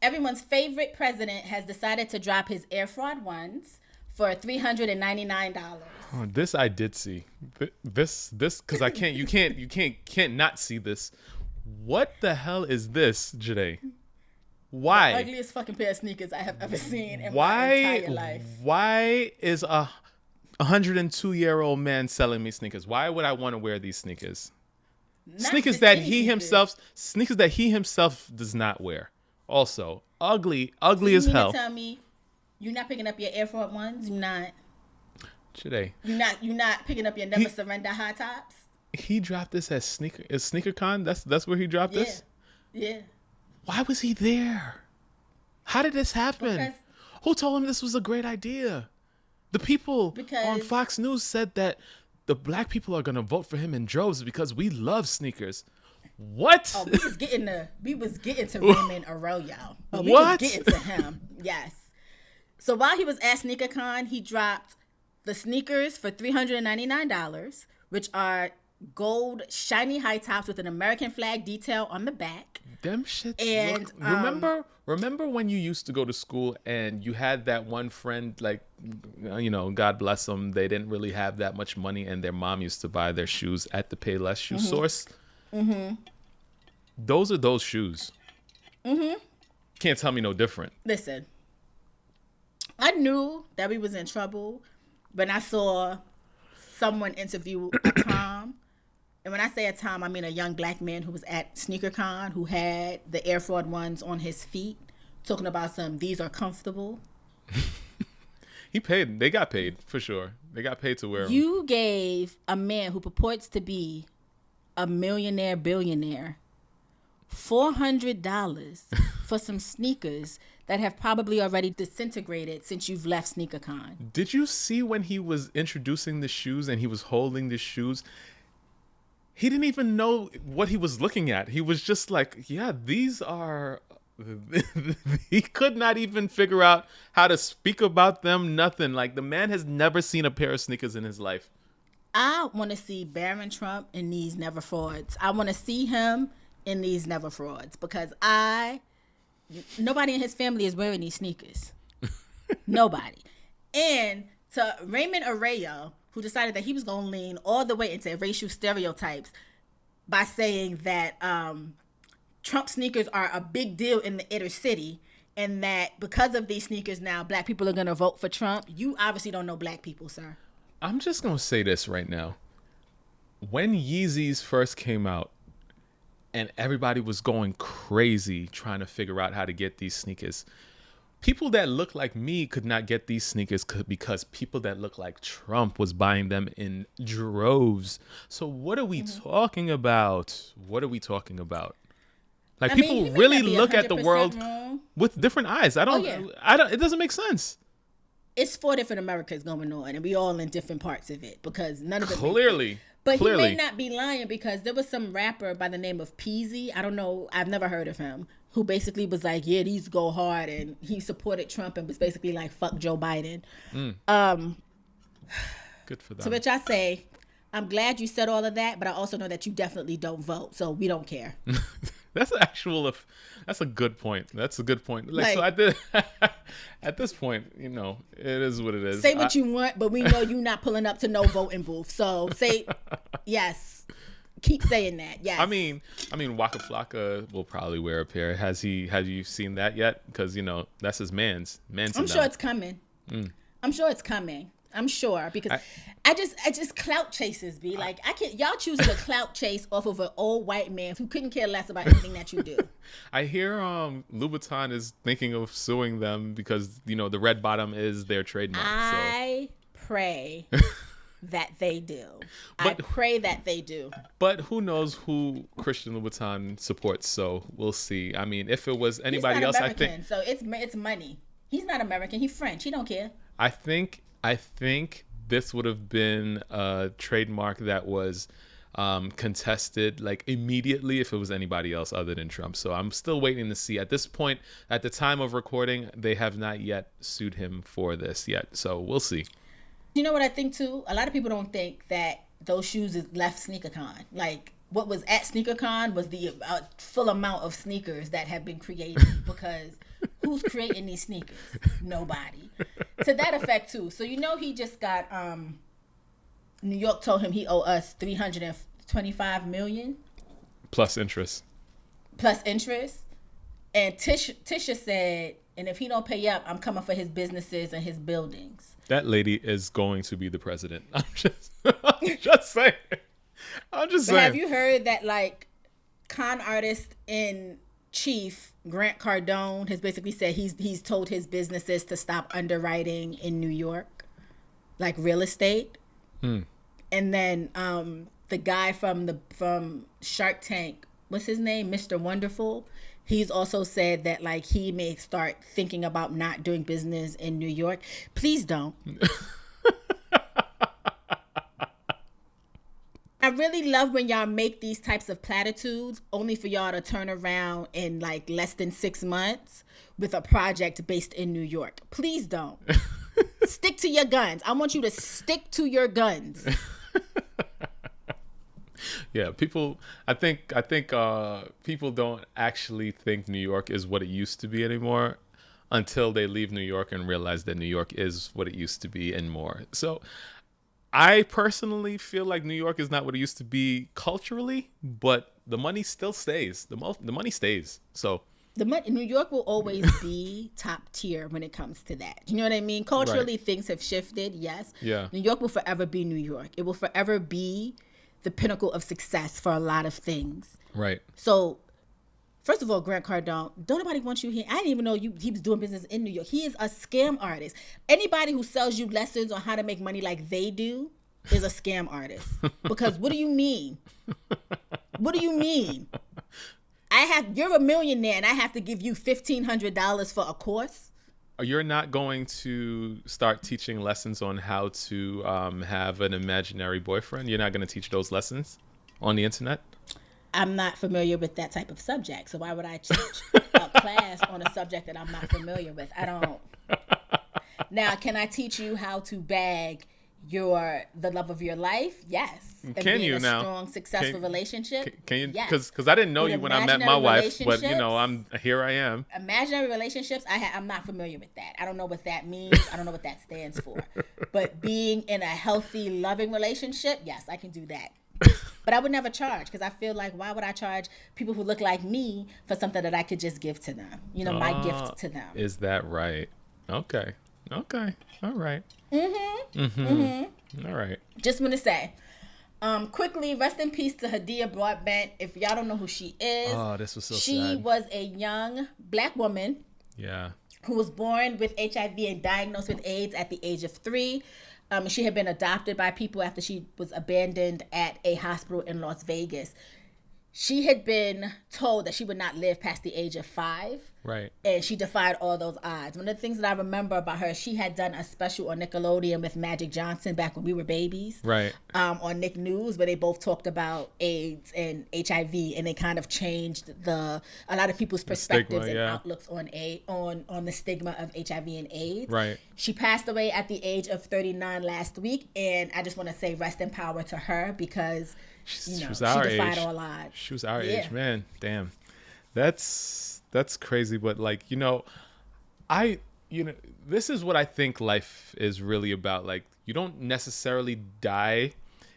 Everyone's favorite president has decided to drop his Air Fraud Ones for $399. Oh, this I did see. This because you can't not see this. What the hell is this, Janae? Why? The ugliest fucking pair of sneakers I have ever seen in my entire life. Why is a 102-year-old man selling me sneakers? Why would I want to wear these sneakers? Sneakers that he himself does not wear. Also, ugly as hell. You tell me you're not picking up your Air Force Ones? You're not. Janae. You're not picking up your Never Surrender high tops? He dropped this at SneakerCon. That's where he dropped this? Yeah. Why was he there? How did this happen? Because who told him this was a great idea? The people on Fox News said that the black people are going to vote for him in droves because we love sneakers. What? Oh, we was getting to Raymond Arroyo. We what? was getting to him. Yes. So while he was at SneakerCon, he dropped the sneakers for $399, which are gold shiny high tops with an American flag detail on the back. Them shits. And remember when you used to go to school and you had that one friend, like, God bless them, they didn't really have that much money and their mom used to buy their shoes at the Payless shoe source. Mm-hmm. Those are those shoes. Mm-hmm. Can't tell me no different. Listen, I knew that we was in trouble when I saw someone interview a Tom. And when I say a Tom, I mean a young black man who was at SneakerCon who had the Air Fraud Ones on his feet, talking about these are comfortable. He paid. They got paid for sure. They got paid to wear them. You gave a man who purports to be a billionaire, $400 for some sneakers that have probably already disintegrated since you've left SneakerCon. Did you see when he was introducing the shoes and he was holding the shoes? He didn't even know what he was looking at. He was just like, yeah, these are... He could not even figure out how to speak about them, nothing. Like, the man has never seen a pair of sneakers in his life. I want to see Barron Trump in these Never Frauds. I want to see him in these Never Frauds because nobody in his family is wearing these sneakers. Nobody. And to Raymond Arroyo, who decided that he was going to lean all the way into racial stereotypes by saying that Trump sneakers are a big deal in the inner city and that because of these sneakers now, black people are going to vote for Trump. You obviously don't know black people, sir. I'm just going to say this right now. When Yeezys first came out and everybody was going crazy trying to figure out how to get these sneakers, people that look like me could not get these sneakers because people that look like Trump was buying them in droves. So what are we talking about? What are we talking about? Like, people really look at the world with different eyes. I don't, it doesn't make sense. It's 4 different Americas going on, and we all in different parts of it because none of it. Clearly. But he may not be lying because there was some rapper by the name of Peasy. I don't know. I've never heard of him. Who basically was like, yeah, these go hard. And he supported Trump and was basically like, fuck Joe Biden. Good for them. To which I say, I'm glad you said all of that, but I also know that you definitely don't vote. So we don't care. That's a good point. That's a good point. So at this point, you know, it is what it is. Say what you want, but we know you're not pulling up to no voting booth. So say yes. Keep saying that. Yes. I mean, Waka Flocka will probably wear a pair. Have you seen that yet? Because, you know, that's his man's. I'm sure it's coming. I'm sure it's coming. I'm sure because I just clout chases be like y'all choosing a clout chase off of an old white man who couldn't care less about anything that you do. I hear Louboutin is thinking of suing them because, you know, the red bottom is their trademark. I pray that they do. I pray that they do. But who knows who Christian Louboutin supports? So we'll see. I mean, if it was anybody else, American, I think so. It's money. He's not American. He's French. He don't care. I think this would have been a trademark that was contested like immediately if it was anybody else other than Trump. So I'm still waiting to see. At this point, at the time of recording, they have not yet sued him for this yet. So we'll see. You know what I think too? A lot of people don't think that those shoes is left SneakerCon. Like what was at SneakerCon was the full amount of sneakers that have been created because who's creating these sneakers? Nobody. To that effect too. So you know he just got New York told him he owe us $325 million plus interest. And Tisha said, and if he don't pay up, I'm coming for his businesses and his buildings. That lady is going to be the president. I'm just saying. Have you heard that like con artist in chief Grant Cardone has basically said he's told his businesses to stop underwriting in New York, like real estate. And then the guy from Shark Tank, what's his name, Mr. Wonderful, he's also said that like he may start thinking about not doing business in New York. Please don't. I really love when y'all make these types of platitudes only for y'all to turn around in like less than 6 months with a project based in New York. Please don't. Stick to your guns. I want you to stick to your guns. Yeah, I think people don't actually think New York is what it used to be anymore until they leave New York and realize that New York is what it used to be and more. So I personally feel like New York is not what it used to be culturally, but the money still stays. The money stays. So New York will always be top tier when it comes to that. You know what I mean? Culturally, things have shifted. Yes. Yeah. New York will forever be New York. It will forever be the pinnacle of success for a lot of things. Right. So, first of all, Grant Cardone, don't nobody want you here. I didn't even know he was doing business in New York. He is a scam artist. Anybody who sells you lessons on how to make money like they do is a scam artist. Because what do you mean? What do you mean? You're a millionaire and I have to give you $1,500 for a course? You're not going to start teaching lessons on how to have an imaginary boyfriend? You're not going to teach those lessons on the internet? I'm not familiar with that type of subject. So why would I teach a class on a subject that I'm not familiar with? I don't. Now, can I teach you how to bag you're the love of your life, yes. And Can being you a now? strong, successful relationship, Can you? yes. Because I didn't know With you when I met my wife, but relationships, I'm here. I am. imaginary relationships, I'm not familiar with that. I don't know what that means. I don't know what that stands for. But being in a healthy, loving relationship, yes, I can do that. But I would never charge, because I feel like, why would I charge people who look like me for something that I could just give to them? You know, my gift to them. Is that right? Okay. All right. All right. Just want to say, quickly, rest in peace to Hydeia Broadbent. If y'all don't know who she is, This was so sad. She was a young black woman. Yeah. Who was born with HIV and diagnosed with AIDS at the age of 3. She had been adopted by people after she was abandoned at a hospital in Las Vegas. She had been told that she would not live past the age of 5. Right. And she defied all those odds. One of the things that I remember about her, she had done a special on Nickelodeon with Magic Johnson back when we were babies. Right. On Nick News, where they both talked about AIDS and HIV, and they kind of changed a lot of people's perspectives and outlooks on the stigma of HIV and AIDS. Right. She passed away at the age of 39 last week, and I just want to say rest in power to her, because she defied all odds. She was our age, man. Damn. That's crazy, but like, this is what I think life is really about. Like, you don't necessarily die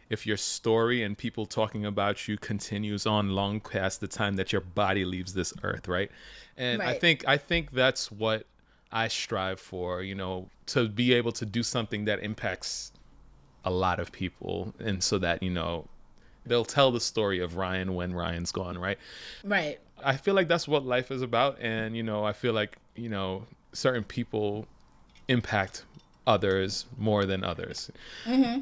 if your story and people talking about you continues on long past the time that your body leaves this earth, right? And right. I think that's what I strive for, to be able to do something that impacts a lot of people, and so that, they'll tell the story of Ryan when Ryan's gone, right? Right. I feel like that's what life is about. And, I feel like, certain people impact others more than others. Mm-hmm.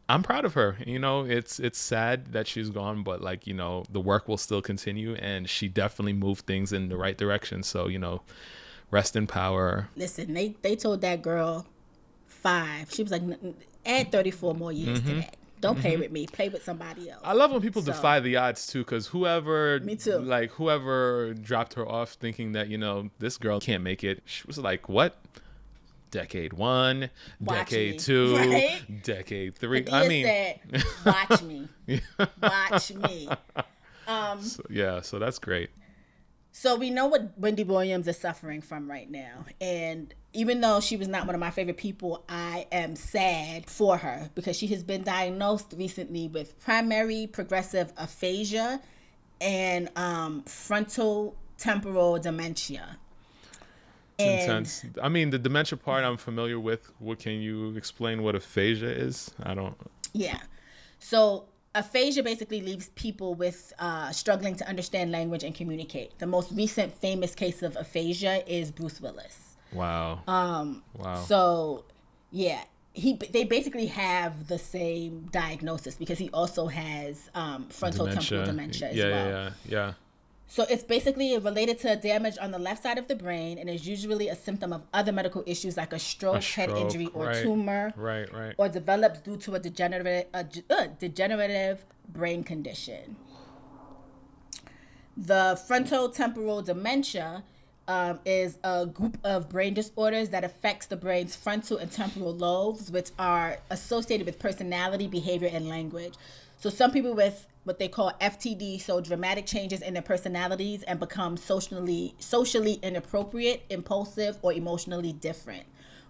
I'm proud of her. It's sad that she's gone, but like, the work will still continue, and she definitely moved things in the right direction. So, rest in power. Listen, they told that girl 5. She was like, add 34 more years to that. Don't play with me. Play with somebody else. I love when people defy the odds too, because whoever dropped her off thinking that, this girl can't make it, she was like, what? Decade 1, decade 2, right? Decade 3. Hydeia said, watch me. Watch me. So that's great. So we know what Wendy Williams is suffering from right now. And even though she was not one of my favorite people, I am sad for her, because she has been diagnosed recently with primary progressive aphasia and frontal temporal dementia. Intense. I mean, the dementia part I'm familiar with. Can you explain what aphasia is? I don't. Yeah. So aphasia basically leaves people with struggling to understand language and communicate. The most recent famous case of aphasia is Bruce Willis. Wow. Wow. So, yeah, they basically have the same diagnosis, because he also has frontal temporal dementia as well. Yeah. So it's basically related to damage on the left side of the brain, and is usually a symptom of other medical issues like a stroke, head injury, or tumor. Right. Or develops due to a degenerative brain condition. The frontal temporal dementia is a group of brain disorders that affects the brain's frontal and temporal lobes, which are associated with personality, behavior, and language. So some people with what they call FTD, so dramatic changes in their personalities, and become socially inappropriate, impulsive, or emotionally different,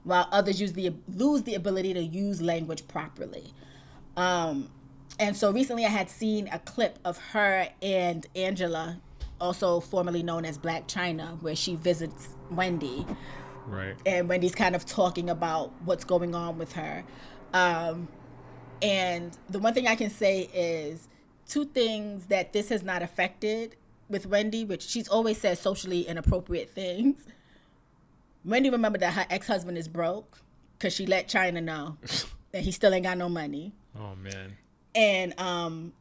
while others lose the ability to use language properly. And so recently I had seen a clip of her and Angela, also formerly known as Black China, where she visits Wendy. Right. And Wendy's kind of talking about what's going on with her. And the one thing I can say is 2 things that this has not affected with Wendy, which she's always said socially inappropriate things. Wendy remembered that her ex-husband is broke, because she let China know that he still ain't got no money. Oh, man. And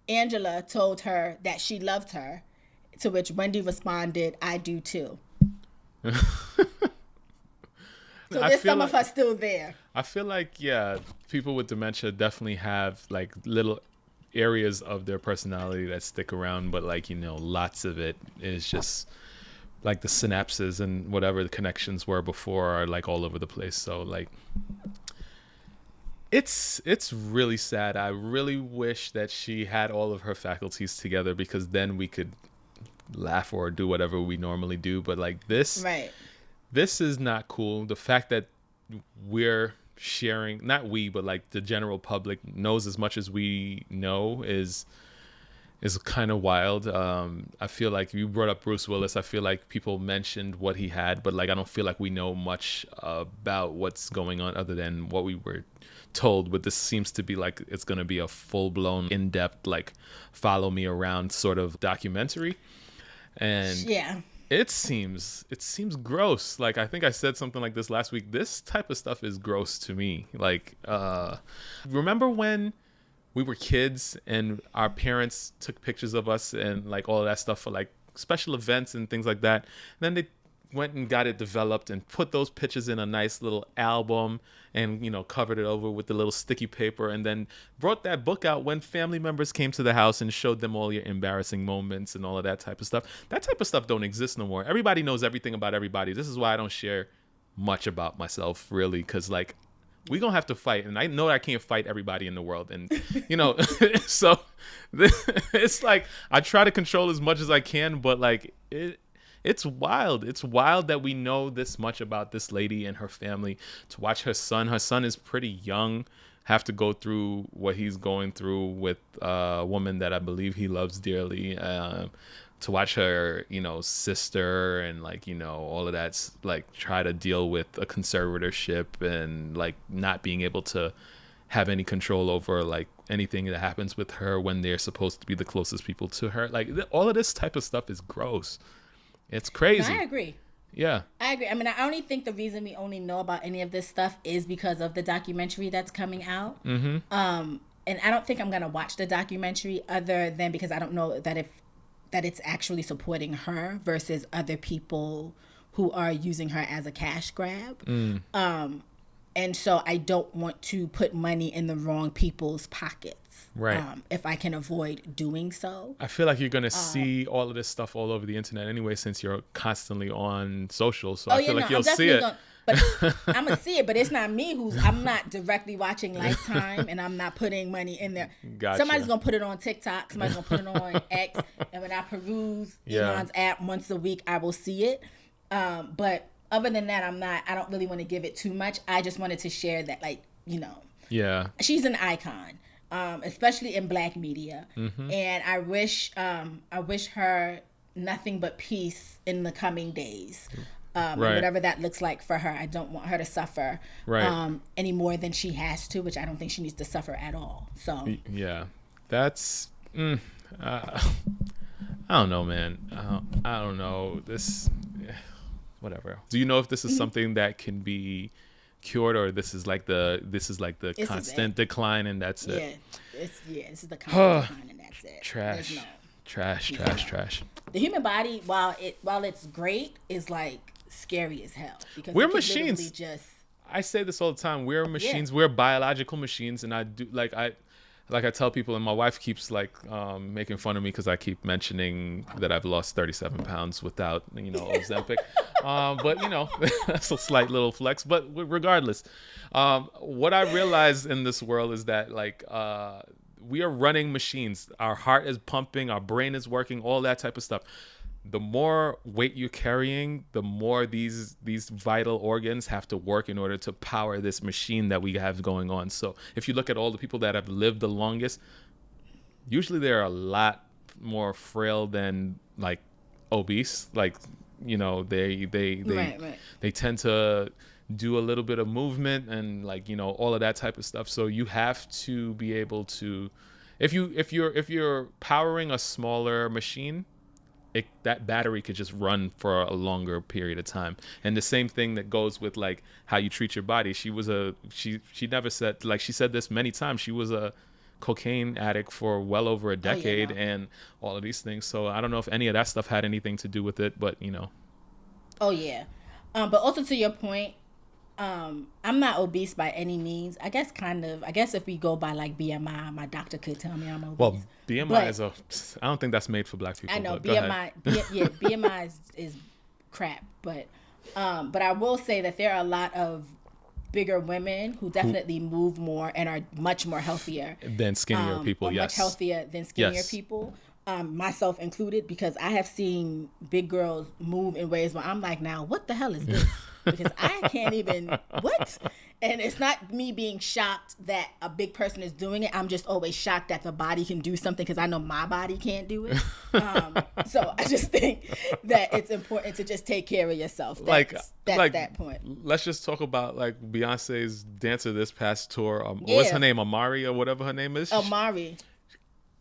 Angela told her that she loved her, to which Wendy responded, I do too. So there's some of her still there. I feel like, people with dementia definitely have like little areas of their personality that stick around, but like, lots of it is just like the synapses and whatever the connections were before are like all over the place. So like, It's really sad. I really wish that she had all of her faculties together, because then we could laugh or do whatever we normally do. But like this is not cool. The fact that we're sharing, not we, but like the general public knows as much as we know is kind of wild. I feel like you brought up Bruce Willis. I feel like people mentioned what he had, but like I don't feel like we know much about what's going on other than what we were told. But this seems to be like it's going to be a full-blown, in-depth, like follow me around sort of documentary. And yeah, it seems gross. Like I think I said something like this last week. This type of stuff is gross to me. Like remember when we were kids and our parents took pictures of us and like all of that stuff for like special events and things like that. And then they went and got it developed and put those pictures in a nice little album and, you know, covered it over with the little sticky paper, and then brought that book out when family members came to the house and showed them all your embarrassing moments and all of that type of stuff. That type of stuff don't exist no more. Everybody knows everything about everybody. This is why I don't share much about myself, really, because like we gonna have to fight, and I know I can't fight everybody in the world, and you know, so it's like I try to control as much as I can, but like it's wild. It's wild that we know this much about this lady and her family. To watch her son is pretty young, have to go through what he's going through with a woman that I believe he loves dearly. To watch her, you know, sister and like, you know, all of that's like try to deal with a conservatorship and like not being able to have any control over like anything that happens with her when they're supposed to be the closest people to her. Like all of this type of stuff is gross. It's crazy. No, I agree. Yeah. I agree. I mean, I only think the reason we only know about any of this stuff is because of the documentary that's coming out. Mm-hmm. And I don't think I'm going to watch the documentary other than because I don't know that it's actually supporting her versus other people who are using her as a cash grab. And so I don't want to put money in the wrong people's pockets. Right. If I can avoid doing so. I feel like you're going to see all of this stuff all over the internet anyway, since you're constantly on social. So I feel like you'll see it. But I'm going to see it, but it's not me I'm not directly watching Lifetime, and I'm not putting money in there. Gotcha. Somebody's going to put it on TikTok. Somebody's going to put it on X. And when I peruse Elon's app once a week, I will see it. But other than that, I don't really want to give it too much. I just wanted to share that, like, you know. Yeah. She's an icon. Especially in Black media. Mm-hmm. And I wish her nothing but peace in the coming days. Right. Whatever that looks like for her. I don't want her to suffer any more than she has to, which I don't think she needs to suffer at all. So yeah, that's I don't know, man. I don't know this. Whatever. Do you know if this is something that can be cured, or this is like the constant decline and that's it? This is the constant decline and that's it. Trash. The human body, while it's great, is like scary as hell because we're machines. I say this all the time. We're machines. We're biological machines, and I do I tell people, and my wife keeps like making fun of me because I keep mentioning that I've lost 37 pounds without, you know, Ozempic. But, you know, that's a slight little flex. But regardless, what I realize in this world is that like we are running machines. Our heart is pumping, our brain is working, all that type of stuff. The more weight you're carrying, the more these vital organs have to work in order to power this machine that we have going on. So if you look at all the people that have lived the longest, usually they're a lot more frail than like obese. Like, you know, they tend to do a little bit of movement and like, you know, all of that type of stuff. So you have to be able to, if you're powering a smaller machine, that battery could just run for a longer period of time. And the same thing that goes with like how you treat your body. She never said, like she said this many times, she was a cocaine addict for well over a decade and all of these things. So I don't know if any of that stuff had anything to do with it, but you know. Oh yeah. But also to your point, I'm not obese by any means. I guess if we go by like BMI, my doctor could tell me I'm obese. Well, BMI I don't think that's made for Black people. I know BMI. BMI is crap, but I will say that there are a lot of bigger women who definitely move more and are much more healthier than skinnier people. Or much healthier than skinnier people. Myself included, because I have seen big girls move in ways where I'm like, now what the hell is this? Because I can't even, what? And it's not me being shocked that a big person is doing it. I'm just always shocked that the body can do something, because I know my body can't do it. So I just think that it's important to just take care of yourself. That's that point. Let's just talk about like Beyonce's dancer this past tour. What's her name? Amari or whatever her name is? Amari.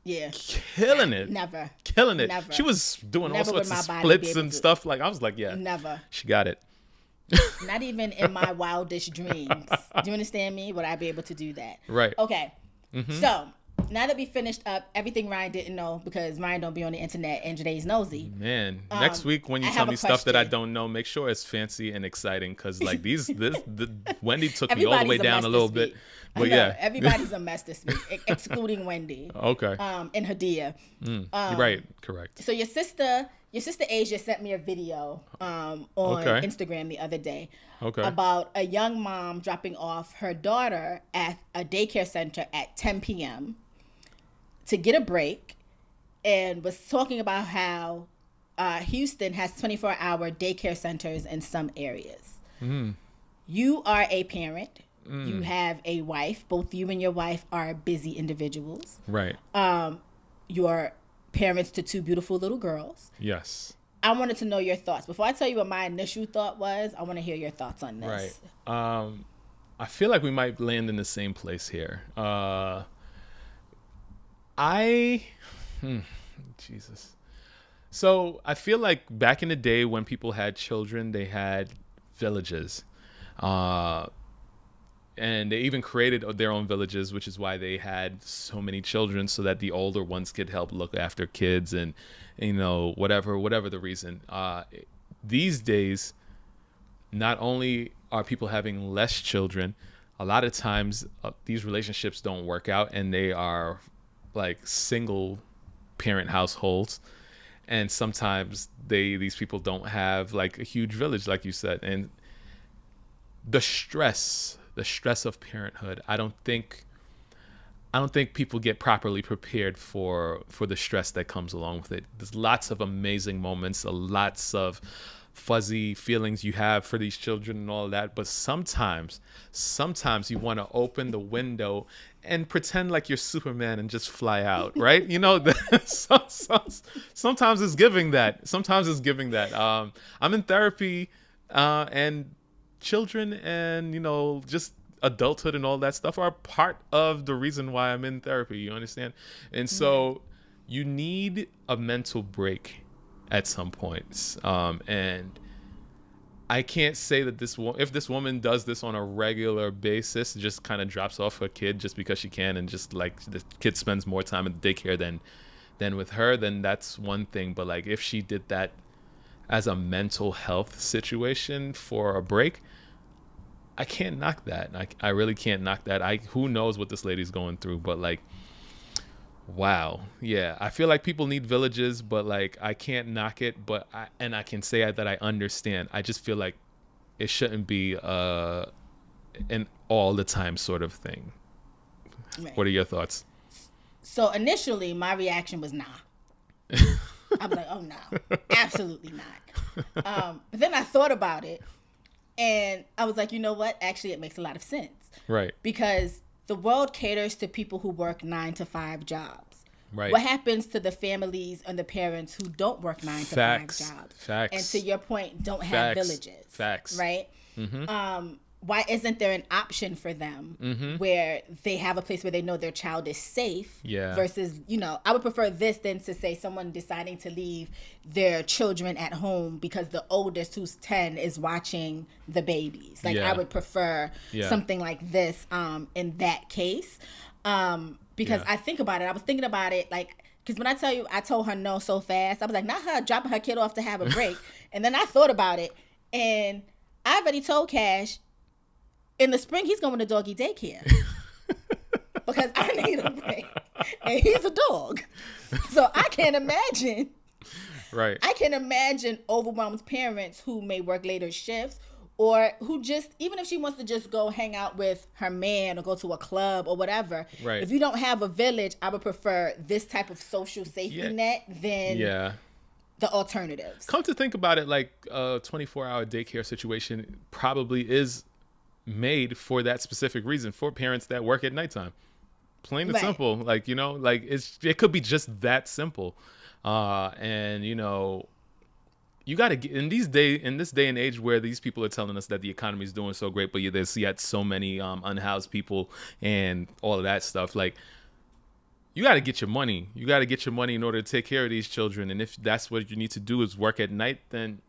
Yeah. Killing it. Never. Killing it. Never. She was doing Never all sorts of splits and stuff. Like, I was like, yeah. Never. She got it. Not even in my wildest dreams. Do you understand me? Would I be able to do that? Right. Okay. Mm-hmm. So, now that we finished up everything Ryan didn't know, because Ryan don't be on the internet and Janae's nosy. Man, next week when you tell me stuff that I don't know, make sure it's fancy and exciting, because like Wendy took me all the way down a little bit. But yeah, everybody's a mess this week, excluding Wendy. Okay. And Hydeia. Right, correct. So your sister Asia sent me a video on Instagram the other day about a young mom dropping off her daughter at a daycare center at 10 p.m. to get a break, and was talking about how Houston has 24-hour daycare centers in some areas. You are a parent. You have a wife. Both you and your wife are busy individuals. Right. You're parents to two beautiful little girls. Yes. I wanted to know your thoughts. Before I tell you what my initial thought was, I want to hear your thoughts on this. Right. I feel like we might land in the same place here. Jesus. So I feel like back in the day when people had children, they had villages. And they even created their own villages, which is why they had so many children, so that the older ones could help look after kids and, whatever the reason. These days, not only are people having less children, a lot of times these relationships don't work out, and they are like single parent households. And sometimes these people don't have like a huge village, like you said. And the stress of parenthood, I don't think people get properly prepared for the stress that comes along with it. There's lots of amazing moments, lots of fuzzy feelings you have for these children and all that, but sometimes you want to open the window and pretend like you're Superman and just fly out, right? Sometimes it's giving that. I'm in therapy, and children and just adulthood and all that stuff are part of the reason why I'm in therapy, you understand? And so you need a mental break at some points, and I can't say that if this woman does this on a regular basis, just kind of drops off her kid just because she can, and just like the kid spends more time at the daycare than with her, then that's one thing. But like if she did that as a mental health situation for a break, I can't knock that. I really can't knock that. Who knows what this lady's going through, but like, wow. Yeah. I feel like people need villages, but like, I can't knock it, but I can say that I understand. I just feel like it shouldn't be an all the time sort of thing. Right. What are your thoughts? So initially my reaction was nah. I was like, oh no, absolutely not. But then I thought about it, and I was like, you know what? Actually, it makes a lot of sense. Right. Because the world caters to people who work 9-to-5 jobs. Right. What happens to the families and the parents who don't work 9-to-5 jobs? Facts. And to your point, don't have villages. Facts. Right? Mm-hmm. Why isn't there an option for them where they have a place where they know their child is safe? Yeah. Versus, I would prefer this than to say someone deciding to leave their children at home because the oldest, who's 10, is watching the babies. Like, I would prefer something like this in that case. Because I think about it. I was thinking about it, like, because when I tell you I told her no so fast, I was like, not her dropping her kid off to have a break. And then I thought about it, and I already told Cash, in the spring, he's going to doggy daycare because I need a break, and he's a dog. So I can't imagine. Right. I can imagine overwhelmed parents who may work later shifts, or who just, even if she wants to just go hang out with her man or go to a club or whatever, Right. if you don't have a village, I would prefer this type of social safety net than the alternatives. Come to think about it, like a 24-hour daycare situation probably is made for that specific reason, for parents that work at nighttime. Plain and simple. Like, you know, like it could be just that simple. And, you know, you got to get in this day and age where these people are telling us that the economy is doing so great, but there's yet so many unhoused people and all of that stuff. Like, you got to get your money. You got to get your money in order to take care of these children. And if that's what you need to do is work at night, then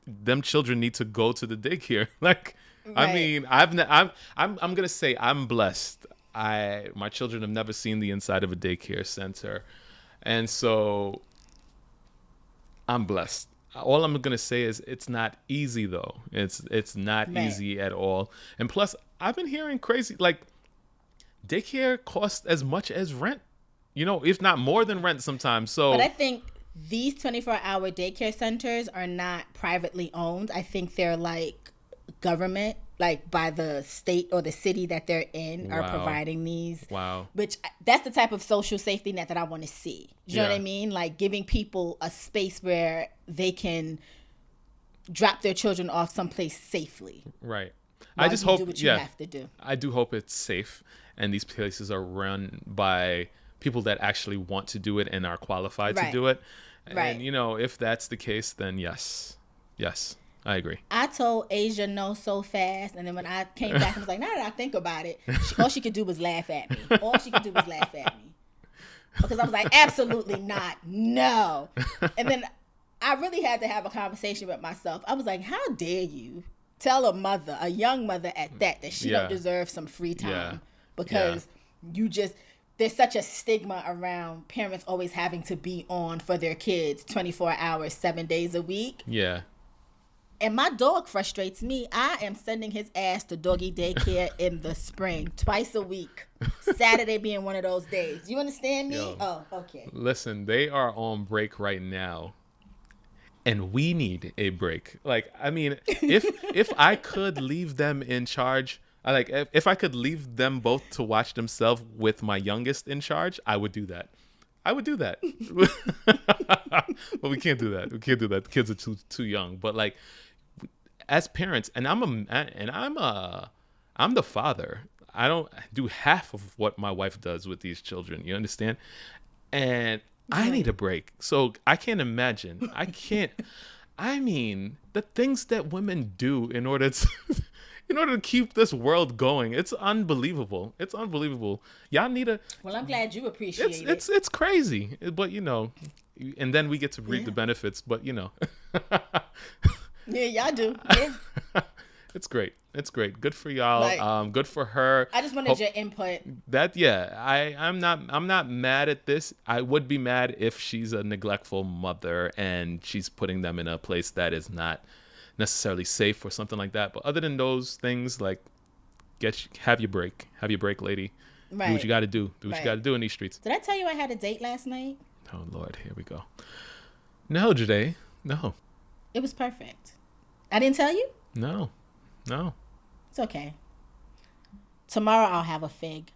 them children need to go to the daycare. Like, I mean, I'm gonna say I'm blessed. My children have never seen the inside of a daycare center, and so I'm blessed. All I'm gonna say is it's not easy though. It's not easy at all. And plus, I've been hearing crazy, like, daycare costs as much as rent. You know, if not more than rent sometimes. So, but I think these 24-hour daycare centers are not privately owned. I think they're like government, like by the state or the city that they're in are providing these. Wow. Which, that's the type of social safety net that I want to see. You know what I mean? Like giving people a space where they can drop their children off someplace safely. Right. I just hope, do what you have to do. I do hope it's safe and these places are run by people that actually want to do it and are qualified to do it. And, you know, if that's the case, then yes, I agree. I told Asia no so fast, and then when I came back, I was like, now that I think about it, all she could do was laugh at me. Because I was like, absolutely not, no. And then I really had to have a conversation with myself. I was like, how dare you tell a young mother at that she don't deserve some free time because you just... There's such a stigma around parents always having to be on for their kids 24 hours, 7 days a week. Yeah. And my dog frustrates me. I am sending his ass to doggy daycare in the spring, twice a week. Saturday being one of those days. You understand me? Oh, okay. Listen, they are on break right now. And we need a break. Like, I mean, if I could leave them in charge... if I could leave them both to watch themselves with my youngest in charge, I would do that. But we can't do that. The kids are too young. But like, as parents, and I'm the father. I don't do half of what my wife does with these children. You understand? And I need a break. So I can't imagine. I mean, the things that women do in order to keep this world going, it's unbelievable. Y'all need a... Well, I'm glad you appreciate it. It's crazy, but you know, and then we get to reap the benefits. But you know, yeah, y'all do. Yeah. It's great. Good for y'all. Good for her. I just wanted your input. I'm not mad at this. I would be mad if she's a neglectful mother and she's putting them in a place that is not necessarily safe or something like that. But other than those things, like, have your break, lady. Right. Do what you got to do. You got to do in these streets. Did I tell you I had a date last night? Oh Lord, here we go. No, Jade. No. It was perfect. I didn't tell you? No. It's okay. Tomorrow I'll have a fig.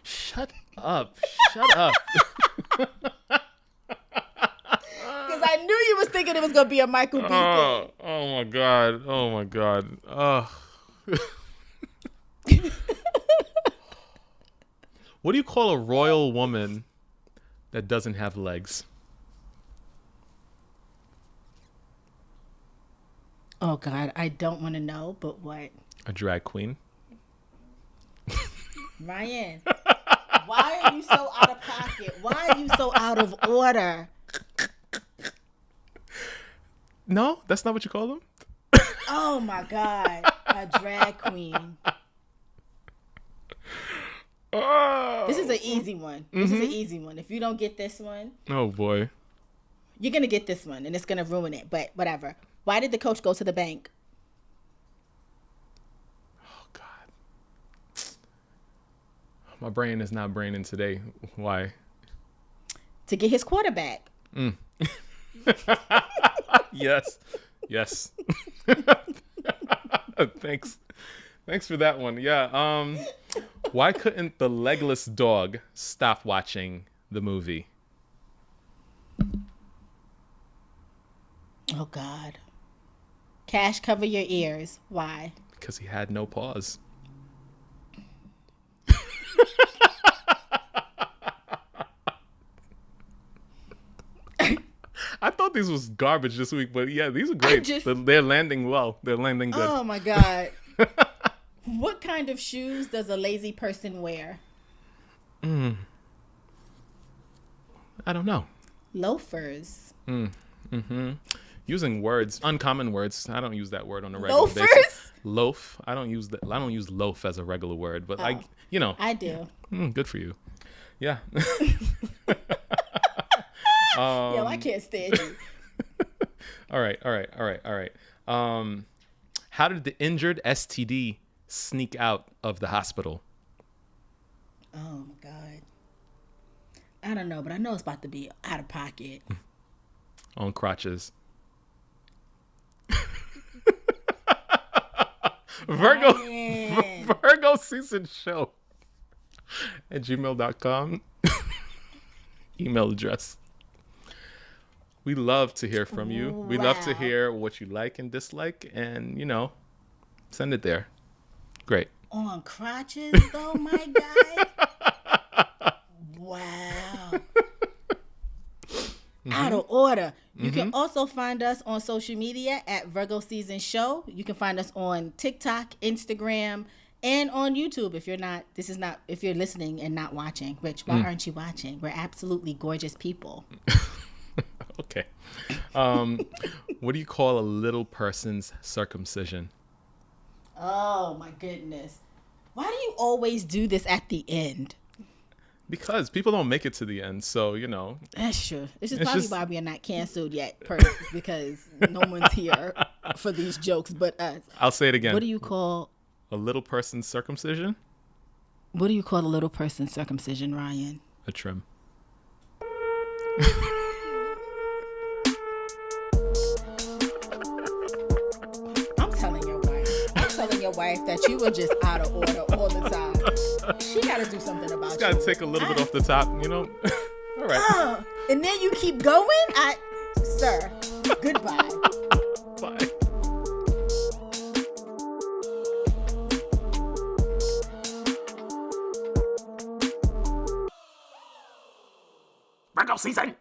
Shut up. I knew you was thinking it was gonna be a Michael B. thing. Oh my god. What do you call a royal woman that doesn't have legs? Oh God, I don't want to know, but what? A drag queen. Ryan, why are you so out of pocket? Why are you so out of order? No, that's not what you call them? Oh my God, a drag queen. This is an easy one. If you don't get this one, oh boy, you're gonna get this one, and it's gonna ruin it. But whatever. Why did the coach go to the bank? Oh God, my brain is not braining today. Why? To get his quarterback. Yes. Yes. Thanks. Thanks for that one. Yeah. Why couldn't the legless dog stop watching the movie? Oh God. Cash, cover your ears. Why? Because he had no paws. I thought these was garbage this week, but yeah, these are great. They're landing well. They're landing good. Oh my God. What kind of shoes does a lazy person wear? I don't know. Loafers. Using words, uncommon words. I don't use that word on a regular Loafers? basis. Loaf. I don't use that. I don't use loaf as a regular word, but I do. Good for you. Yeah. Yo, I can't stand you. All right. How did the injured STD sneak out of the hospital? Oh my God. I don't know, but I know it's about to be out of pocket. On crotches. Virgo season show at gmail.com. Email address. We love to hear from you. We love to hear what you like and dislike, and send it there. Great. On crotches though, my guy. Wow. Out of order. You can also find us on social media at Virgo Season Show. You can find us on TikTok, Instagram, and on YouTube. If you're listening and not watching, which why aren't you watching? We're absolutely gorgeous people. Okay. What do you call a little person's circumcision? Oh my goodness. Why do you always do this at the end? Because people don't make it to the end, so That's true. This is probably why we are not canceled yet, because no one's here for these jokes but us. I'll say it again. What do you call a little person's circumcision? What do you call a little person's circumcision, Ryan? A trim. I'm telling your wife that you were just out of order all the time. She got to do something about you. Got to take a little bit off the top, All right. And then you keep going? Sir, goodbye. Bye. Virgo season.